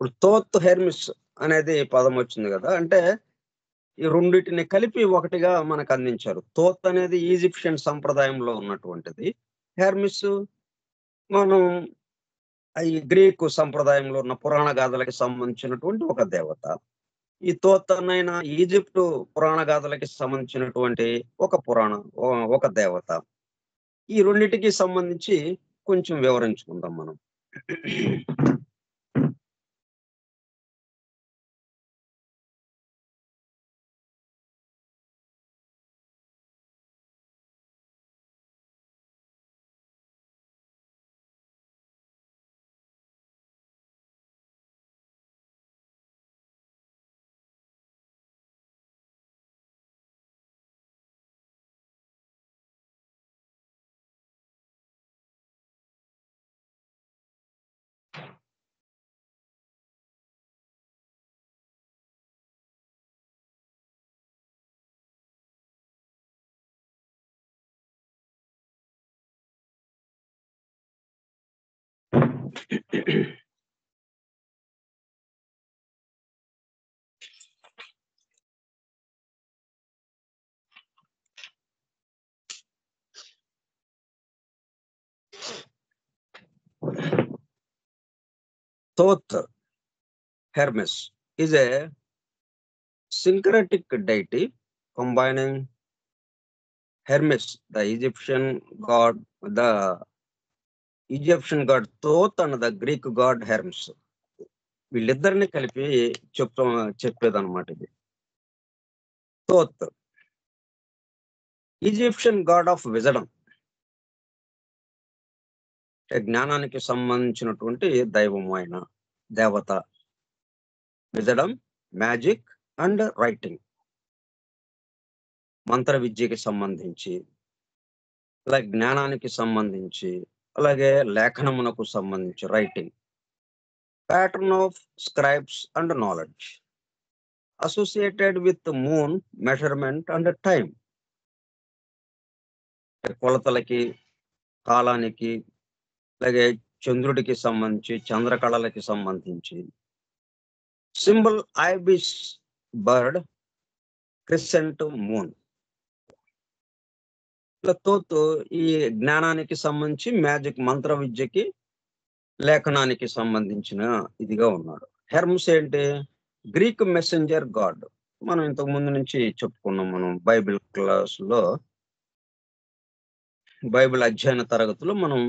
ఇప్పుడు తోత్ హెర్మిస్ అనేది పదం వచ్చింది కదా! అంటే ఈ రెండిటిని కలిపి ఒకటిగా మనకు అందించారు. తోత్ అనేది ఈజిప్షియన్ సంప్రదాయంలో ఉన్నటువంటిది. హెర్మిస్ మనం ఈ గ్రీకు సంప్రదాయంలో ఉన్న పురాణ గాథలకి సంబంధించినటువంటి ఒక దేవత. ఈ తోత్ అనైన ఈజిప్టు పురాణ గాథలకి సంబంధించినటువంటి ఒక దేవత. ఈ రెండిటికి సంబంధించి కొంచెం వివరించుకుందాం మనం. Thoth, Hermes, is a syncretic deity combining Hermes, the Egyptian god Thoth and the Greek god Hermes. వీళ్ళిద్దరిని కలిపి చెప్పేదన్నమాట ఇది. Thoth, Egyptian God of wisdom, జ్ఞానానికి సంబంధించినటువంటి దైవము ఆయన, దేవత. విజడమ్, మ్యాజిక్ అండ్ రైటింగ్, మంత్ర విద్యకి సంబంధించి, అలాగే జ్ఞానానికి సంబంధించి, అలాగే లేఖనమునకు సంబంధించి writing. Pattern of scribes and knowledge, associated with moon measurement and time, కొలతలకి, కాలానికి, అలాగే చంద్రుడికి సంబంధించి, చంద్రకళలకి సంబంధించి. Symbol ibis bird, crescent moon. Thoth ఈ జ్ఞానానికి సంబంధించి, మ్యాజిక్ మంత్ర విద్యకి, లేఖనానికి సంబంధించిన ఇదిగా ఉన్నాడు. హెర్మ్స్ ఏంటి? Greek messenger God. మనం ఇంతకు ముందు నుంచి చెప్పుకున్నాం. మనం బైబిల్ క్లాసులో, బైబిల్ అధ్యయన తరగతిలో మనం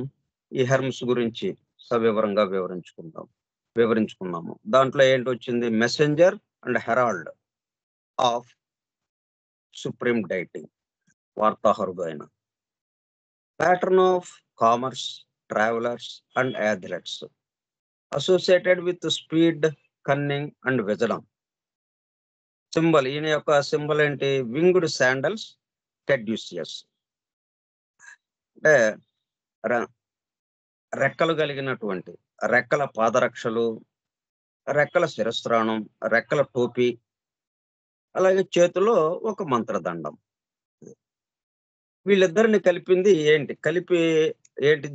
ఈ హెర్మ్స్ గురించి సవివరంగా వివరించుకున్నాము. దాంట్లో ఏంటి వచ్చింది? Messenger and herald of supreme deity, వార్తాహరుడు ఆయన. Pattern of commerce, travellers and athletes, associated with speed, cunning and wisdom. Symbol, ఈయన యొక్క సింబల్ ఏంటి? వింగ్డ్ శాండల్స్, కెడ్యూసియస్, అంటే రెక్కలు కలిగినటువంటి, రెక్కల పాదరక్షలు, రెక్కల శిరస్త్రాణం, రెక్కల టోపీ, అలాగే చేతిలో ఒక మంత్రదండం. వీళ్ళిద్దరిని కలిపింది ఏంటి?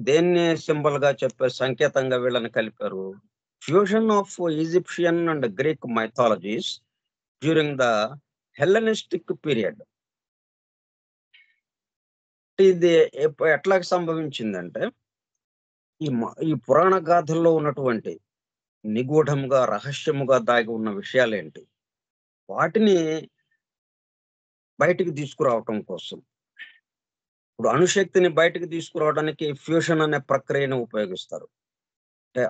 దేన్ని సింబల్ గా చెప్పారు, సంకేతంగా వీళ్ళని కలిపారు? Fusion of Egyptian and Greek mythologies during the Hellenistic period. ఇది ఎట్లా సంభవించిందంటే, ఈ పురాణ గాథల్లో ఉన్నటువంటి నిగూఢముగా, రహస్యముగా దాగి ఉన్న విషయాలేంటి, వాటిని బయటికి తీసుకురావటం కోసం. ఇప్పుడు అణుశక్తిని బయటకు తీసుకురావడానికి ఫ్యూషన్ అనే ప్రక్రియను ఉపయోగిస్తారు. అంటే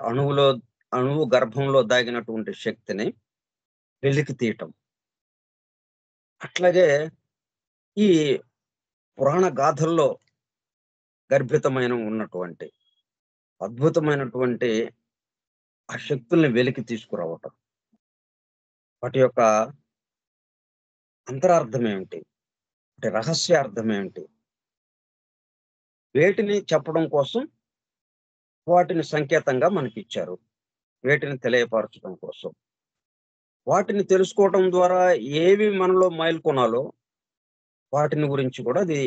అణువు గర్భంలో దాగినటువంటి శక్తిని వెలికి తీయటం. అట్లాగే ఈ పురాణ గాథల్లో గర్భితమైన ఉన్నటువంటి అద్భుతమైనటువంటి ఆ శక్తుల్ని వెలికి తీసుకురావటం. వాటి యొక్క అంతరార్థం ఏమిటి, అంటే రహస్యార్థం ఏమిటి, వేటిని చెప్పడం కోసం వాటిని సంకేతంగా మనకి ఇచ్చారు, వేటిని తెలియపరచడం కోసం. వాటిని తెలుసుకోవటం ద్వారా ఏవి మనలో మైలుకొనాలో వాటిని గురించి కూడా అది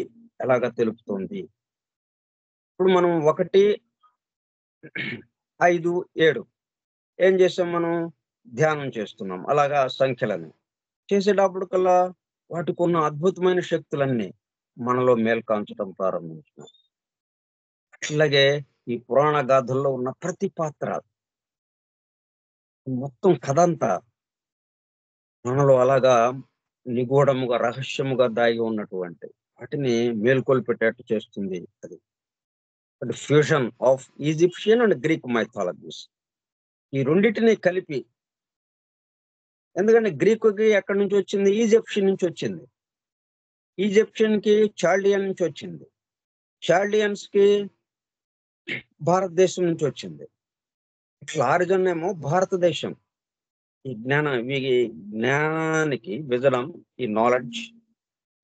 ఎలాగా తెలుపుతుంది. ఇప్పుడు మనం 1, 5, 7 ఏం చేసాం? మనం ధ్యానం చేస్తున్నాం. అలాగా సంఖ్యలని చేసేటప్పటికల్లా వాటికి ఉన్న అద్భుతమైన శక్తులన్నీ మనలో మేల్కాంచడం ప్రారంభించినాం. అట్లాగే ఈ పురాణ గాథల్లో ఉన్న ప్రతి పాత్ర, మొత్తం కథ అంతా మనలో అలాగా నిగూఢముగా, రహస్యముగా దాగి ఉన్నటువంటి వాటిని మేల్కొల్పెట్టేట్టు చేస్తుంది. అది fusion of Egyptian and Greek mythologies. ఈ రెండింటిని కలిపి, ఎందుకంటే గ్రీకుకి ఎక్కడి నుంచి వచ్చింది? ఈజిప్షియన్ నుంచి వచ్చింది. ఈజిప్షియన్ కి చాల్డియన్ నుంచి వచ్చింది. చాల్డియన్స్ కి భారతదేశం నుంచి వచ్చింది. ఇట్లా ఆరిజిన్ ఏమో భారతదేశం. ఈ జ్ఞానానికి విజడం, ఈ నాలెడ్జ్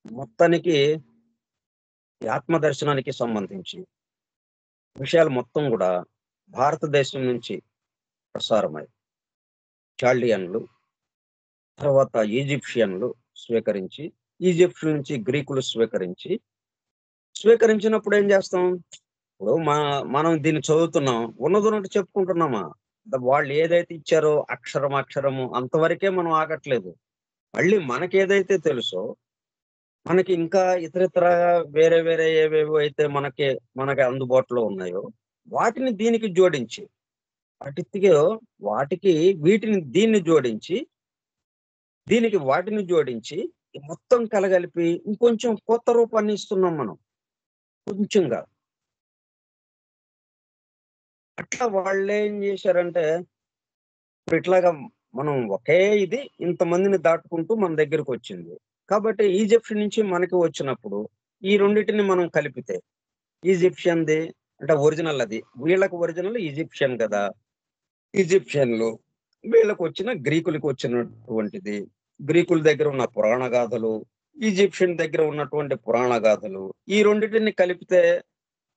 మొత్తానికి, ఈ ఆత్మదర్శనానికి సంబంధించి విషయాలు మొత్తం కూడా భారతదేశం నుంచి ప్రసారమై చాల్డియన్లు, తర్వాత ఈజిప్షియన్లు స్వీకరించి, ఈజిప్షియన్ నుంచి గ్రీకులు స్వీకరించినప్పుడు ఏం చేస్తాం? ఇప్పుడు మనం దీన్ని చదువుతున్నాం, ఉన్నదన్నట్టు చెప్పుకుంటున్నామా? వాళ్ళు ఏదైతే ఇచ్చారో అక్షరము అంతవరకే మనం ఆగట్లేదు. మళ్ళీ మనకేదైతే తెలుసో, మనకి ఇంకా ఇతరితర వేరే ఏవేవో అయితే మనకి అందుబాటులో ఉన్నాయో వాటిని దీనికి జోడించి వాటికి వాటికి వీటిని దీన్ని జోడించి, దీనికి వాటిని జోడించి మొత్తం కలగలిపి ఇంకొంచెం కొత్త రూపాన్ని ఇస్తున్నాం మనం. కొంచెంగా. అట్లా వాళ్ళేం జేశారంటే, ఇప్పుడు ఇట్లాగా మనం ఒకే ఇది ఇంతమందిని దాటుకుంటూ మన దగ్గరకొచ్చింది. కాబట్టి ఈజిప్ట్ నుంచి మనకి వచ్చినప్పుడు, ఈ రెండిటిని మనం కలిపితే, ఈజిప్షియన్‌ది అంటే ఒరిజినల్ అది. వీళ్ళకి ఒరిజినల్ ఈజిప్షియన్ గదా! ఈజిప్షియన్‌లు. వీళ్ళకొచ్చిన గ్రీకులకొచ్చినటువంటిది. గ్రీకుల దగ్గర ఉన్న పురాణ గాథలు, ఈజిప్షియన్ దగ్గర ఉన్నటువంటి పురాణ గాథలు. ఈ రెండిటిని కలిపితే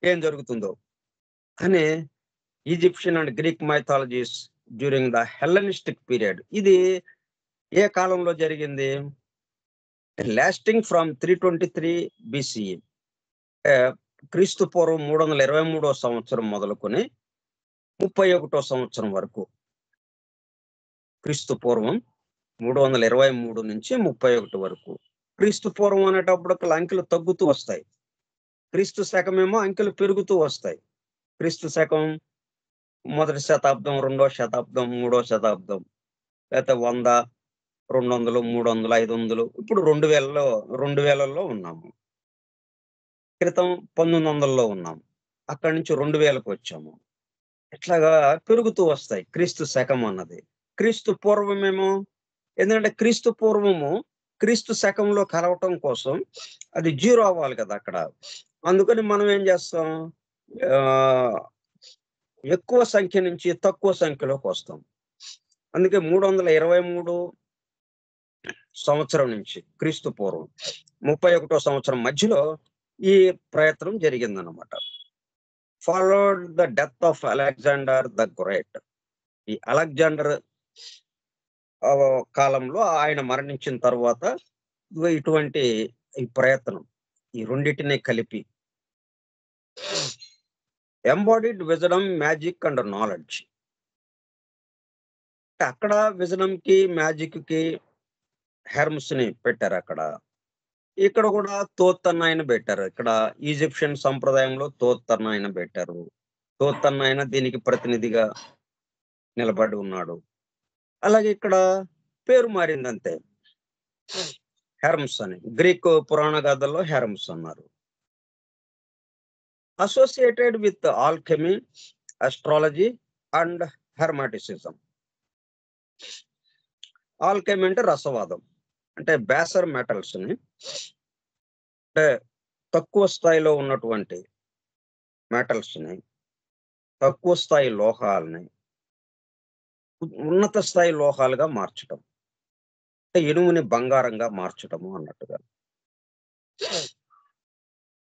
ఏం జరుగుతుందో అని Egyptian and Greek mythologies during the Hellenistic period. ఇది ఏ కాలంలో జరిగింది? Lasting from 323 BCE. ఆహ్, క్రీస్తు పూర్వం 323 సంవత్సరం మొదలుకొని 31 సంవత్సరం వరకు. క్రీస్తు పూర్వం 323 నుంచి 31 వరకు. క్రీస్తు పూర్వం అనేటప్పటికి అంకెలు తగ్గుతూ వస్తాయి. క్రీస్తు శకమేమో అంకెలు పెరుగుతూ వస్తాయి. క్రీస్తు శకం మొదటి శతాబ్దం, రెండో శతాబ్దం, మూడో శతాబ్దం, లేతే 100, 200, 300, 500 ఇప్పుడు 2000లో ఉన్నాము. క్రితం 1900లో ఉన్నాం. అక్కడి నుంచి 2000కి వచ్చాము. ఇట్లాగా పెరుగుతూ వస్తాయి. క్రీస్తు శకం అన్నది. క్రీస్తు పూర్వమేమో ఎందుకంటే క్రీస్తు పూర్వము, క్రీస్తు శకంలో కలవటం కోసం అది 0 అవ్వాలి కదా! అక్కడ. అందుకని మనం ఏం చేస్తాం? ఆహ్, ఎక్కువ సంఖ్య నుంచి తక్కువ సంఖ్యలోకొస్తాం. అందుకే 323 సంవత్సరం నుంచి క్రీస్తు పూర్వం 31 సంవత్సరం మధ్యలో ఈ ప్రయత్నం జరిగిందనమాట. Followed the death of Alexander the great. ఈ అలెగ్జాండర్ కాలంలో ఆయన మరణించిన తర్వాత ఇగో ఇటువంటి ఈ ప్రయత్నం ఈ రెండిటిని కలిపి embodied wisdom, magic and knowledge. అక్కడ విజడమ్‌కి, మ్యాజిక్‌కి హెర్మ్స్‌ని పెట్టారక్కడ. ఇక్కడ కూడా తోత్ అన్న ఆయన పెట్టారు. ఇక్కడ ఈజిప్షియన్ సంప్రదాయంలో తోత్ అన్న ఆయన పెట్టారు. తోత్ అన్న ఆయన దీనికి ప్రతినిధిగా నిలబడి ఉన్నాడు. అలాగే ఇక్కడ పేరు మారిందంతే. హెర్మ్స్ అని. గ్రీక్ పురాణ గాథల్లో హెర్మ్స్ అన్నారు. Associated with alchemy, astrology and Hermeticism. Alchemy అంటే రసవాదం. అంటే బేసర్ మెటల్స్‌ని అంటే తక్కువ స్థాయిలో ఉన్నటువంటి మెటల్స్‌ని, తక్కువ స్థాయి లోహాల్ని ఉన్నత స్థాయి లోహాలుగా మార్చటం. అంటే ఇనుముని బంగారంగా మార్చటము అన్నట్టుగా.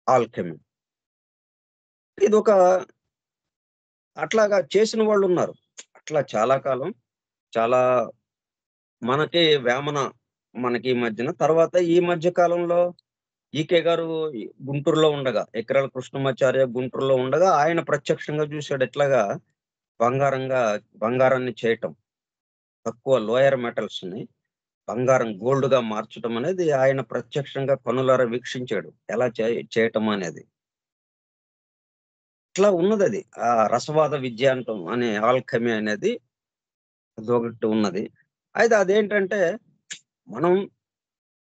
ఆల్కెమీ. ఇదొక అట్లాగా చేసిన వాళ్ళున్నారు. అట్లా చాలా కాలం, చాలా మనకి వేమన మనకి ఈ మధ్యన. తర్వాత ఈ మధ్య కాలంలో ఈకే గారు గుంటూరులో ఉండగా, ఎకరాల కృష్ణమాచార్య గుంటూరులో ఉండగా ఆయన ప్రత్యక్షంగా చూసాడు ఎట్లాగా బంగారాన్ని చేయటం. తక్కువ లోయర్ మెటల్స్‌ని బంగారం గోల్డ్‌గా మార్చటం అనేది ఆయన ప్రత్యక్షంగా కనులారా వీక్షించాడు. ఎలా చేయటం అనేది. ఇట్లా ఉన్నదది. ఆ రసవాద విద్య అంటాం అనే ఆల్కెమీ అనేది అదొకటి ఉన్నది. అయితే అదేంటంటే మనం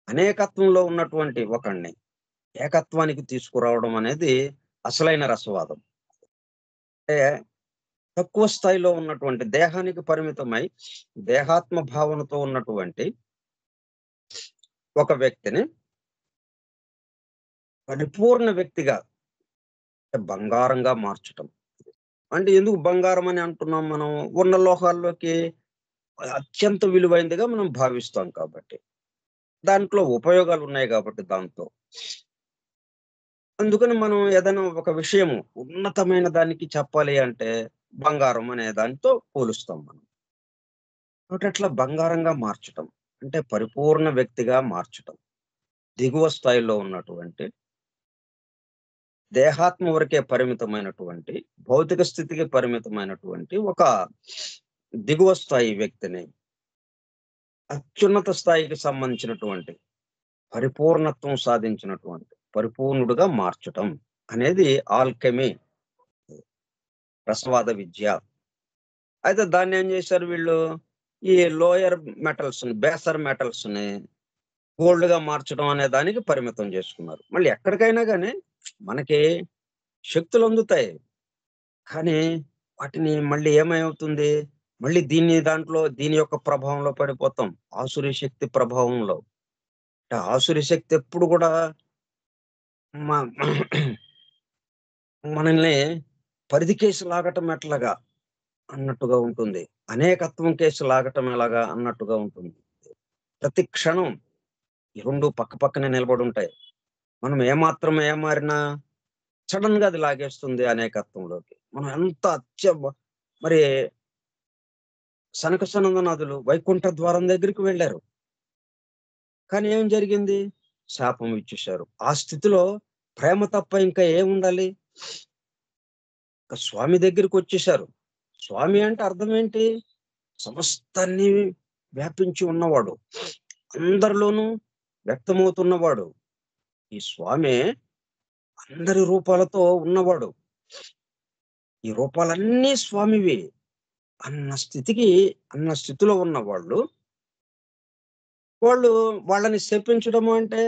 అనేకత్వంలో ఉన్నటువంటి ఒకడిని ఏకత్వానికి తీసుకురావడం అనేది అసలైన రసవాదం. అంటే తక్కువ స్థాయిలో ఉన్నటువంటి దేహానికి పరిమితమై దేహాత్మ భావనతో ఉన్నటువంటి ఒక వ్యక్తిని పరిపూర్ణ వ్యక్తిగా బంగారంగా మార్చటం. అంటే ఎందుకు బంగారం అని అంటున్నాం మనం? ఉన్న లోహాల్లోకి అత్యంత విలువైనదిగా మనం భావిస్తాం కాబట్టి. దాంట్లో ఉపయోగాలున్నాయి గాబట్టి దాంతో. అందుకని మనం ఏదైనా ఒక విషయము ఉన్నతమైన దానికి చెప్పాలి అంటే బంగారం అనే దానితో పోలుస్తాం మనం. కాబట్టి అట్లా బంగారంగా మార్చటం. అంటే పరిపూర్ణ వ్యక్తిగా మార్చటం. దిగువ స్థాయిలో ఉన్నటువంటి దేహాత్మ వరకే పరిమితమైనటువంటి, భౌతిక స్థితికి పరిమితమైనటువంటి ఒక దిగువ స్థాయి వ్యక్తిని అత్యున్నత స్థాయికి సంబంధించినటువంటి పరిపూర్ణత్వం సాధించినటువంటి పరిపూర్ణుడుగా మార్చటం అనేది ఆల్కెమీ రసవాద విద్య అయితే దాన్ని ఏం చేశారు వీళ్ళు, ఈ లోయర్ మెటల్స్ బేసర్ మెటల్స్ ని గోల్డ్ గా మార్చడం అనే దానికి పరిమితం చేసుకున్నారు. మళ్ళీ ఎక్కడికైనా గానీ మనకి శక్తులు అందుతాయి. కానీ వాటిని మళ్ళీ ఏమవుతుంది, మళ్ళీ దీని యొక్క ప్రభావంలో పడిపోతాం. ఆసురీ శక్తి ప్రభావంలో. అంటే ఆసురీ శక్తి ఎప్పుడు కూడా మ మనల్ని పరిధి కేసి లాగటం ఎట్లాగా అన్నట్టుగా ఉంటుంది. అనేకత్వం కేసి లాగటం ఎలాగా అన్నట్టుగా ఉంటుంది. ప్రతి క్షణం ఈ 2 పక్కనే నిలబడుంటాయి. మనం ఏమాత్రం ఏమారినా సడెన్‌గా అది లాగేస్తుంది అనేకత్వంలోకి. మనం ఎంత మరి సనక సనందనాథులు వైకుంఠ ద్వారం దగ్గరికి వెళ్లారు. కానీ ఏం జరిగింది? శాపం ఇచ్చేశారు. ఆ స్థితిలో ప్రేమ తప్ప ఇంకా ఏముండాలి? ఇక స్వామి దగ్గరికొచ్చేశారు. స్వామి అంటే అర్థం ఏంటి? సమస్తాన్ని వ్యాపించి ఉన్నవాడు. అందరిలోనూ వ్యక్తమవుతున్నవాడు. ఈ స్వామే అందరి రూపాలతో ఉన్నవాడు. ఈ రూపాలన్నీ స్వామివే అన్న స్థితిలో ఉన్నవాళ్ళు, వాళ్ళని శపించడము అంటే,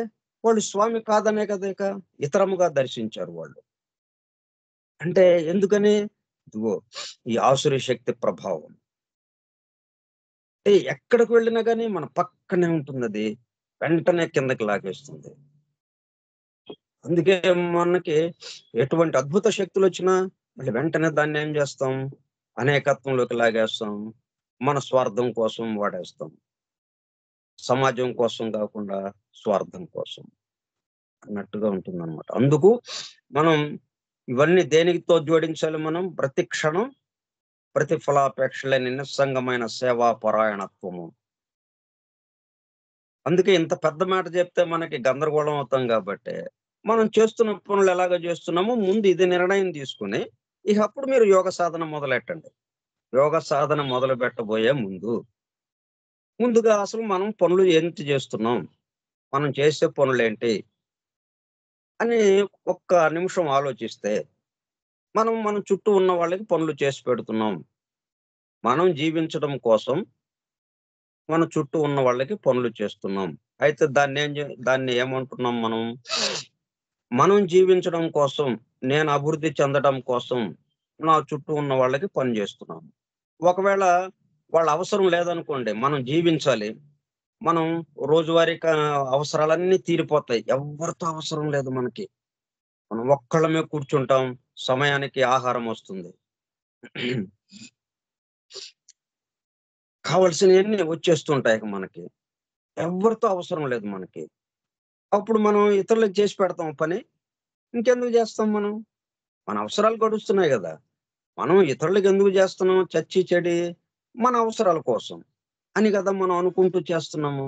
వాళ్ళు స్వామి కాదనే కదా ఇక. ఇతరముగా దర్శించారు వాళ్ళు. అంటే ఎందుకని? ఇదిగో ఈ ఆసురీ శక్తి ప్రభావం. అంటే ఎక్కడికి వెళ్ళినా గాని మన పక్కనే ఉంటుందది. వెంటనే కిందకి లాగేస్తుంది. అందుకే మనకి ఎటువంటి అద్భుత శక్తులొచ్చినా మళ్ళీ వెంటనే దాన్నేం చేస్తాం? అనేకత్వంలోకి లాగేస్తాం. మన స్వార్థం కోసం వాడేస్తాం. సమాజం కోసం గాకుండా స్వార్థం కోసం అన్నట్టుగా ఉంటుందన్నమాట. అందుకు మనం ఇవన్నీ దేనితో జోడించాలి మనం? ప్రతి క్షణం ప్రతిఫలాపేక్ష లేని నిస్సంగమైన సేవా పరాయణత్వము. అందుకే ఇంత పెద్ద మాట చెప్తే మనకి గందరగోళం అవుతాం గాబట్టే, మనం చేస్తున్న పనులు ఎలాగ చేస్తున్నామో ముందు ఇది నిర్ణయం తీసుకొని, ఇక అప్పుడు మీరు యోగ సాధన మొదలెట్టండి. యోగ సాధన మొదలుపెట్టబోయే ముందుగా అసలు మనం పనులు ఏంటి చేస్తున్నాం? మనం చేసే పనులేంటి? అని ఒక్క నిమిషం ఆలోచిస్తే, మన చుట్టూ ఉన్న వాళ్ళకి పనులు చేసి పెడుతున్నాం. మనం జీవించడం కోసం మన చుట్టూ ఉన్న వాళ్ళకి పనులు చేస్తున్నాం. అయితే దాన్ని ఏమంటున్నాం మనం? మనం జీవించడం కోసం, నేను అభివృద్ధి చెందడం కోసం, నా చుట్టూ ఉన్న వాళ్ళకి పని జేస్తున్నాను. ఒకవేళ వాళ్ళ అవసరం లేదనుకోండి, మనం జీవించాలి. మనం రోజువారీ అవసరాలన్నీ తీరిపోతాయి. ఎవ్వరితో అవసరం లేదు మనకి. మనం ఒక్కళ్ళమే కూర్చుంటాం. సమయానికి ఆహారం వస్తుంది. కావాల్సినయన్నీ వచ్చేస్తుంటాయి ఇక మనకి. ఎవ్వరితో అవసరం లేదు మనకి. అప్పుడు మనం ఇతరులకు చేసి పెడతాం పని. ఇంకెందుకు జేస్తాం మనం? మన అవసరాలు గడుస్తున్నాయి గదా! మనం ఇతరులకి ఎందుకు జేస్తున్నాం చచ్చి చెడి? మన అవసరాల కోసం అని గదా మనం అనుకుంటూ చేస్తున్నాము.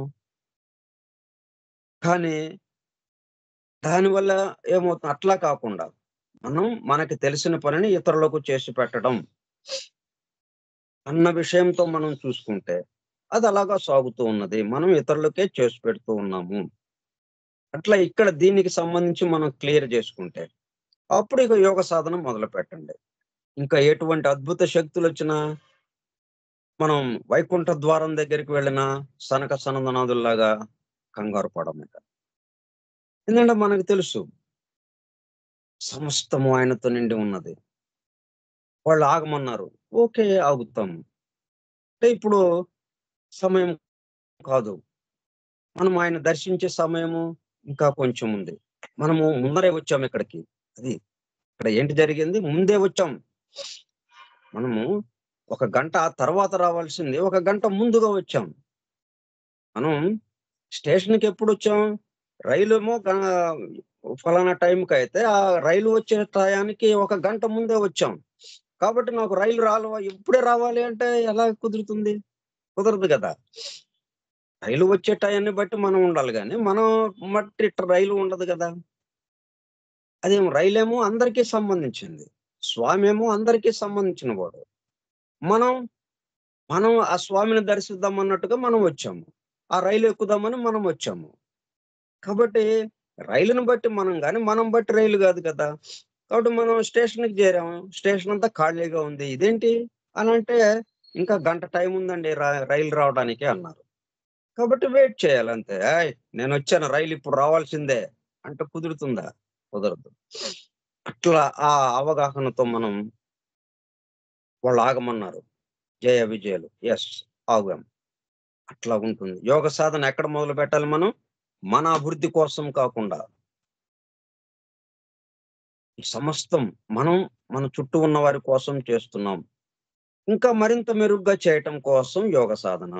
కానీ దానివల్ల ఏమవుతుంది అట్లా కాకుండా మనకి తెలిసిన పనిని ఇతరులకు చేసి పెట్టడం అన్న విషయంతో మనం చూసుకుంటే అది అలాగా సాగుతూ ఉన్నది. మనం ఇతరులకే చేసి పెడుతూ ఉన్నాము. అట్లా ఇక్కడ దీనికి సంబంధించి మనం క్లియర్ జేసుకుంటే అప్పుడు ఇక యోగ సాధన మొదలుపెట్టండి. ఇంకా ఎటువంటి అద్భుత శక్తులొచ్చినా మనం వైకుంఠ ద్వారం దగ్గరికి వెళ్ళిన సనక సనందనాథుల్లాగా కంగారు పడమిక. ఎందుకంటే మనకు తెలుసు సమస్తము ఆయనతో నిండి ఉన్నది. వాళ్ళు ఆగమన్నారు. ఓకే. ఆగుతాం. అంటే ఇప్పుడు సమయం కాదు. మనం ఆయన దర్శించే సమయము ఇంకా కొంచెం ఉంది. మనము ముందరే వచ్చాం ఇక్కడికి. అది. ఇక్కడ ఏంటి జరిగింది? ముందే వచ్చాం. మనము ఒక గంట తర్వాత రావాల్సింది ఒక గంట ముందుగా వచ్చాం. మనం స్టేషన్‌కెప్పుడొచ్చాం? రైలేమో ఫలానా టైంకయితే, ఆ రైలు వచ్చే టయానికి ఒక గంట ముందే వచ్చాం. కాబట్టి నాకు రైలు ఇప్పుడే రావాలి అంటే ఎలా కుదురుతుంది? కుదరదు గదా! రైలు వచ్చే టయాన్ని బట్టి మనం ఉండాలి గానీ, మనం మట్టి రైలు ఉండదు గదా! రైలేమో అందరికీ సంబంధించింది. స్వామేమో అందరికీ సంబంధించిన వాడు. మనం, మనం ఆ స్వామిని దర్శిద్దాం అన్నట్టుగా మనం వచ్చాము. ఆ రైలు ఎక్కుదామని మనం వచ్చాము. కాబట్టి రైలుని బట్టి మనం బట్టి రైలు గాదు కదా! కాబట్టి మనం స్టేషన్‌కి చేరాము. స్టేషన్ అంతా ఖాళీగా ఉంది. ఇదేంటి అనంటే ఇంకా గంట టైం ఉందండి రైలు రావడానికి అన్నారు. కాబట్టి వెయిట్ చేయాలి అంతే. నేనొచ్చాను, రైలు ఇప్పుడు రావాల్సిందే అంటే కుదురుతుందా? కుదరదు. అట్లా ఆ అవగాహనతో మనం వాళ్ళు ఆగమన్నారు. జయ విజయాలు. యెస్, ఆగాం. అట్లా ఉంటుంది. యోగ సాధన ఎక్కడ మొదలుపెట్టాలి మనం? మన అభివృద్ధి కోసం కాకుండా, ఈ సమస్తం మనం మన చుట్టూ ఉన్న వారి కోసం చేస్తున్నాం. ఇంకా మరింత మెరుగ్గా చేయటం కోసం యోగ సాధన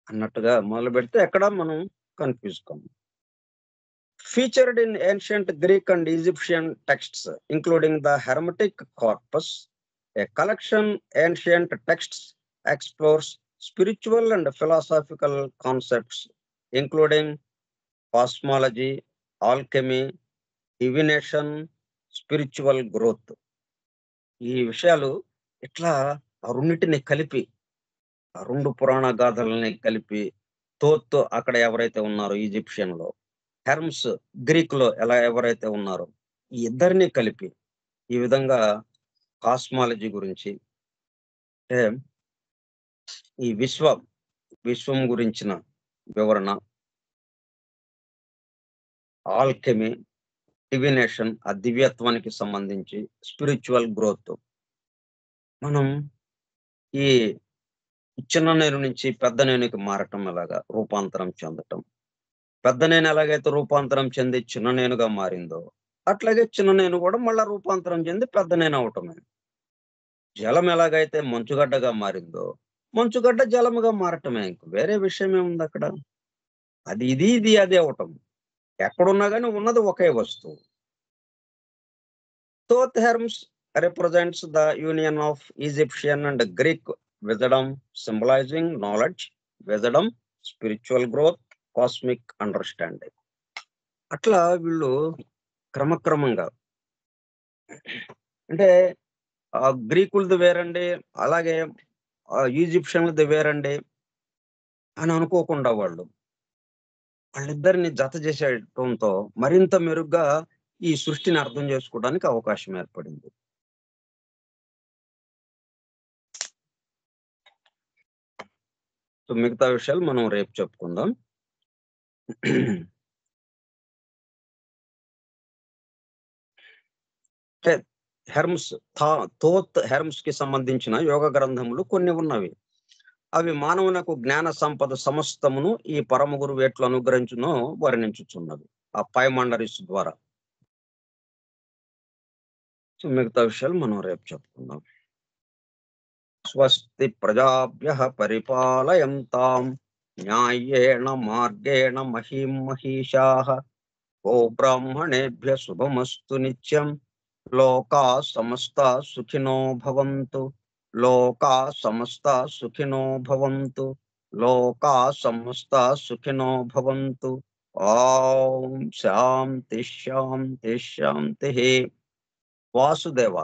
అన్నట్టుగా మొదలుపెడితే ఎక్కడ మనం కన్‌ఫ్యూజ్ కాము. Featured in ancient Greek and Egyptian texts, including the Hermetic corpus, a collection ancient texts explores spiritual and philosophical concepts, including cosmology, alchemy, divination, spiritual growth. ఈ విషయాలు ఇట్లా ఆ రెండిటిని కలిపి, ఆ 2 పురాణ గాథలని కలిపి, తోత్ అక్కడ ఎవరైతే ఉన్నారో ఈజిప్షియన్‌లో, హెర్మ్స్ గ్రీక్‌లో ఎవరైతే ఉన్నారో, ఈ ఇద్దరిని కలిపి ఈ విధంగా కాస్మాలజీ గురించి, అంటే ఈ విశ్వం గురించిన వివరణ, ఆల్కెమీ, డివినేషన్ ఆ దివ్యత్వానికి సంబంధించి, స్పిరిచ్యువల్ గ్రోత్. మనం ఈ చిన్న నేను నుంచి పెద్ద నేనుకి మారటం ఎలాగా? రూపాంతరం చెందటం. పెద్ద నేను ఎలాగైతే రూపాంతరం చెంది చిన్న నేనుగా మారిందో, అట్లాగే చిన్న నేను కూడా మళ్ళా రూపాంతరం చెంది పెద్ద నేను అవటమే. జలం ఎలాగైతే మంచుగడ్డగా మారిందో, మంచుగడ్డ జలముగా మారటమే. ఇంక వేరే విషయం ఏముందక్కడ? అది ఇది, ఇది అది అవ్వటం. ఎక్కడున్నా గాని ఉన్నది ఒకే వస్తువు. Thoth herms represents the union of Egyptian and Greek wisdom, symbolizing knowledge, wisdom, spiritual growth, cosmic understanding. అట్లా వీళ్ళు క్రమక్రమంగా, అంటే గ్రీకులది వేరండి, అలాగే ఈజిప్షియన్‌లది వేరండి అని అనుకోకుండా వాళ్ళిద్దరిని జత చేసేయటంతో మరింత మెరుగ్గా ఈ సృష్టిని అర్థం చేసుకోవడానికి అవకాశం ఏర్పడింది. సో, మిగతా విషయాలు మనం రేపు చెప్పుకుందాం. అంటే హెర్మ్స్ తోత్ హెర్మ్స్‌కి సంబంధించిన యోగ గ్రంథములు కొన్ని ఉన్నవి. అవి మానవునకు జ్ఞాన సంపద సమస్తమును ఈ పరమ గురువు ఎట్లు అనుగ్రహించునో వర్ణించుచున్నవి. ఆ పైమండరిస్ ద్వారా. సో, మిగతా విషయాలు మనం రేపు చెప్పుకుందాం. స్వస్తి ప్రజాభ్యః పరిపాలయంతాం న్యాయేణ మార్గేణ మహీం మహీషాః. గోబ్రాహ్మణేభ్యः శుభమస్తు నిత్యం. లోకాः సమస్తాः సుఖినో భవంతు. లోకాः సమస్తాः సుఖినో భవంతు. లోకాः సమస్తాः సుఖినో భవంతు. ఓం శాంతి శాంతి శాంతిః. వాసుదేవ.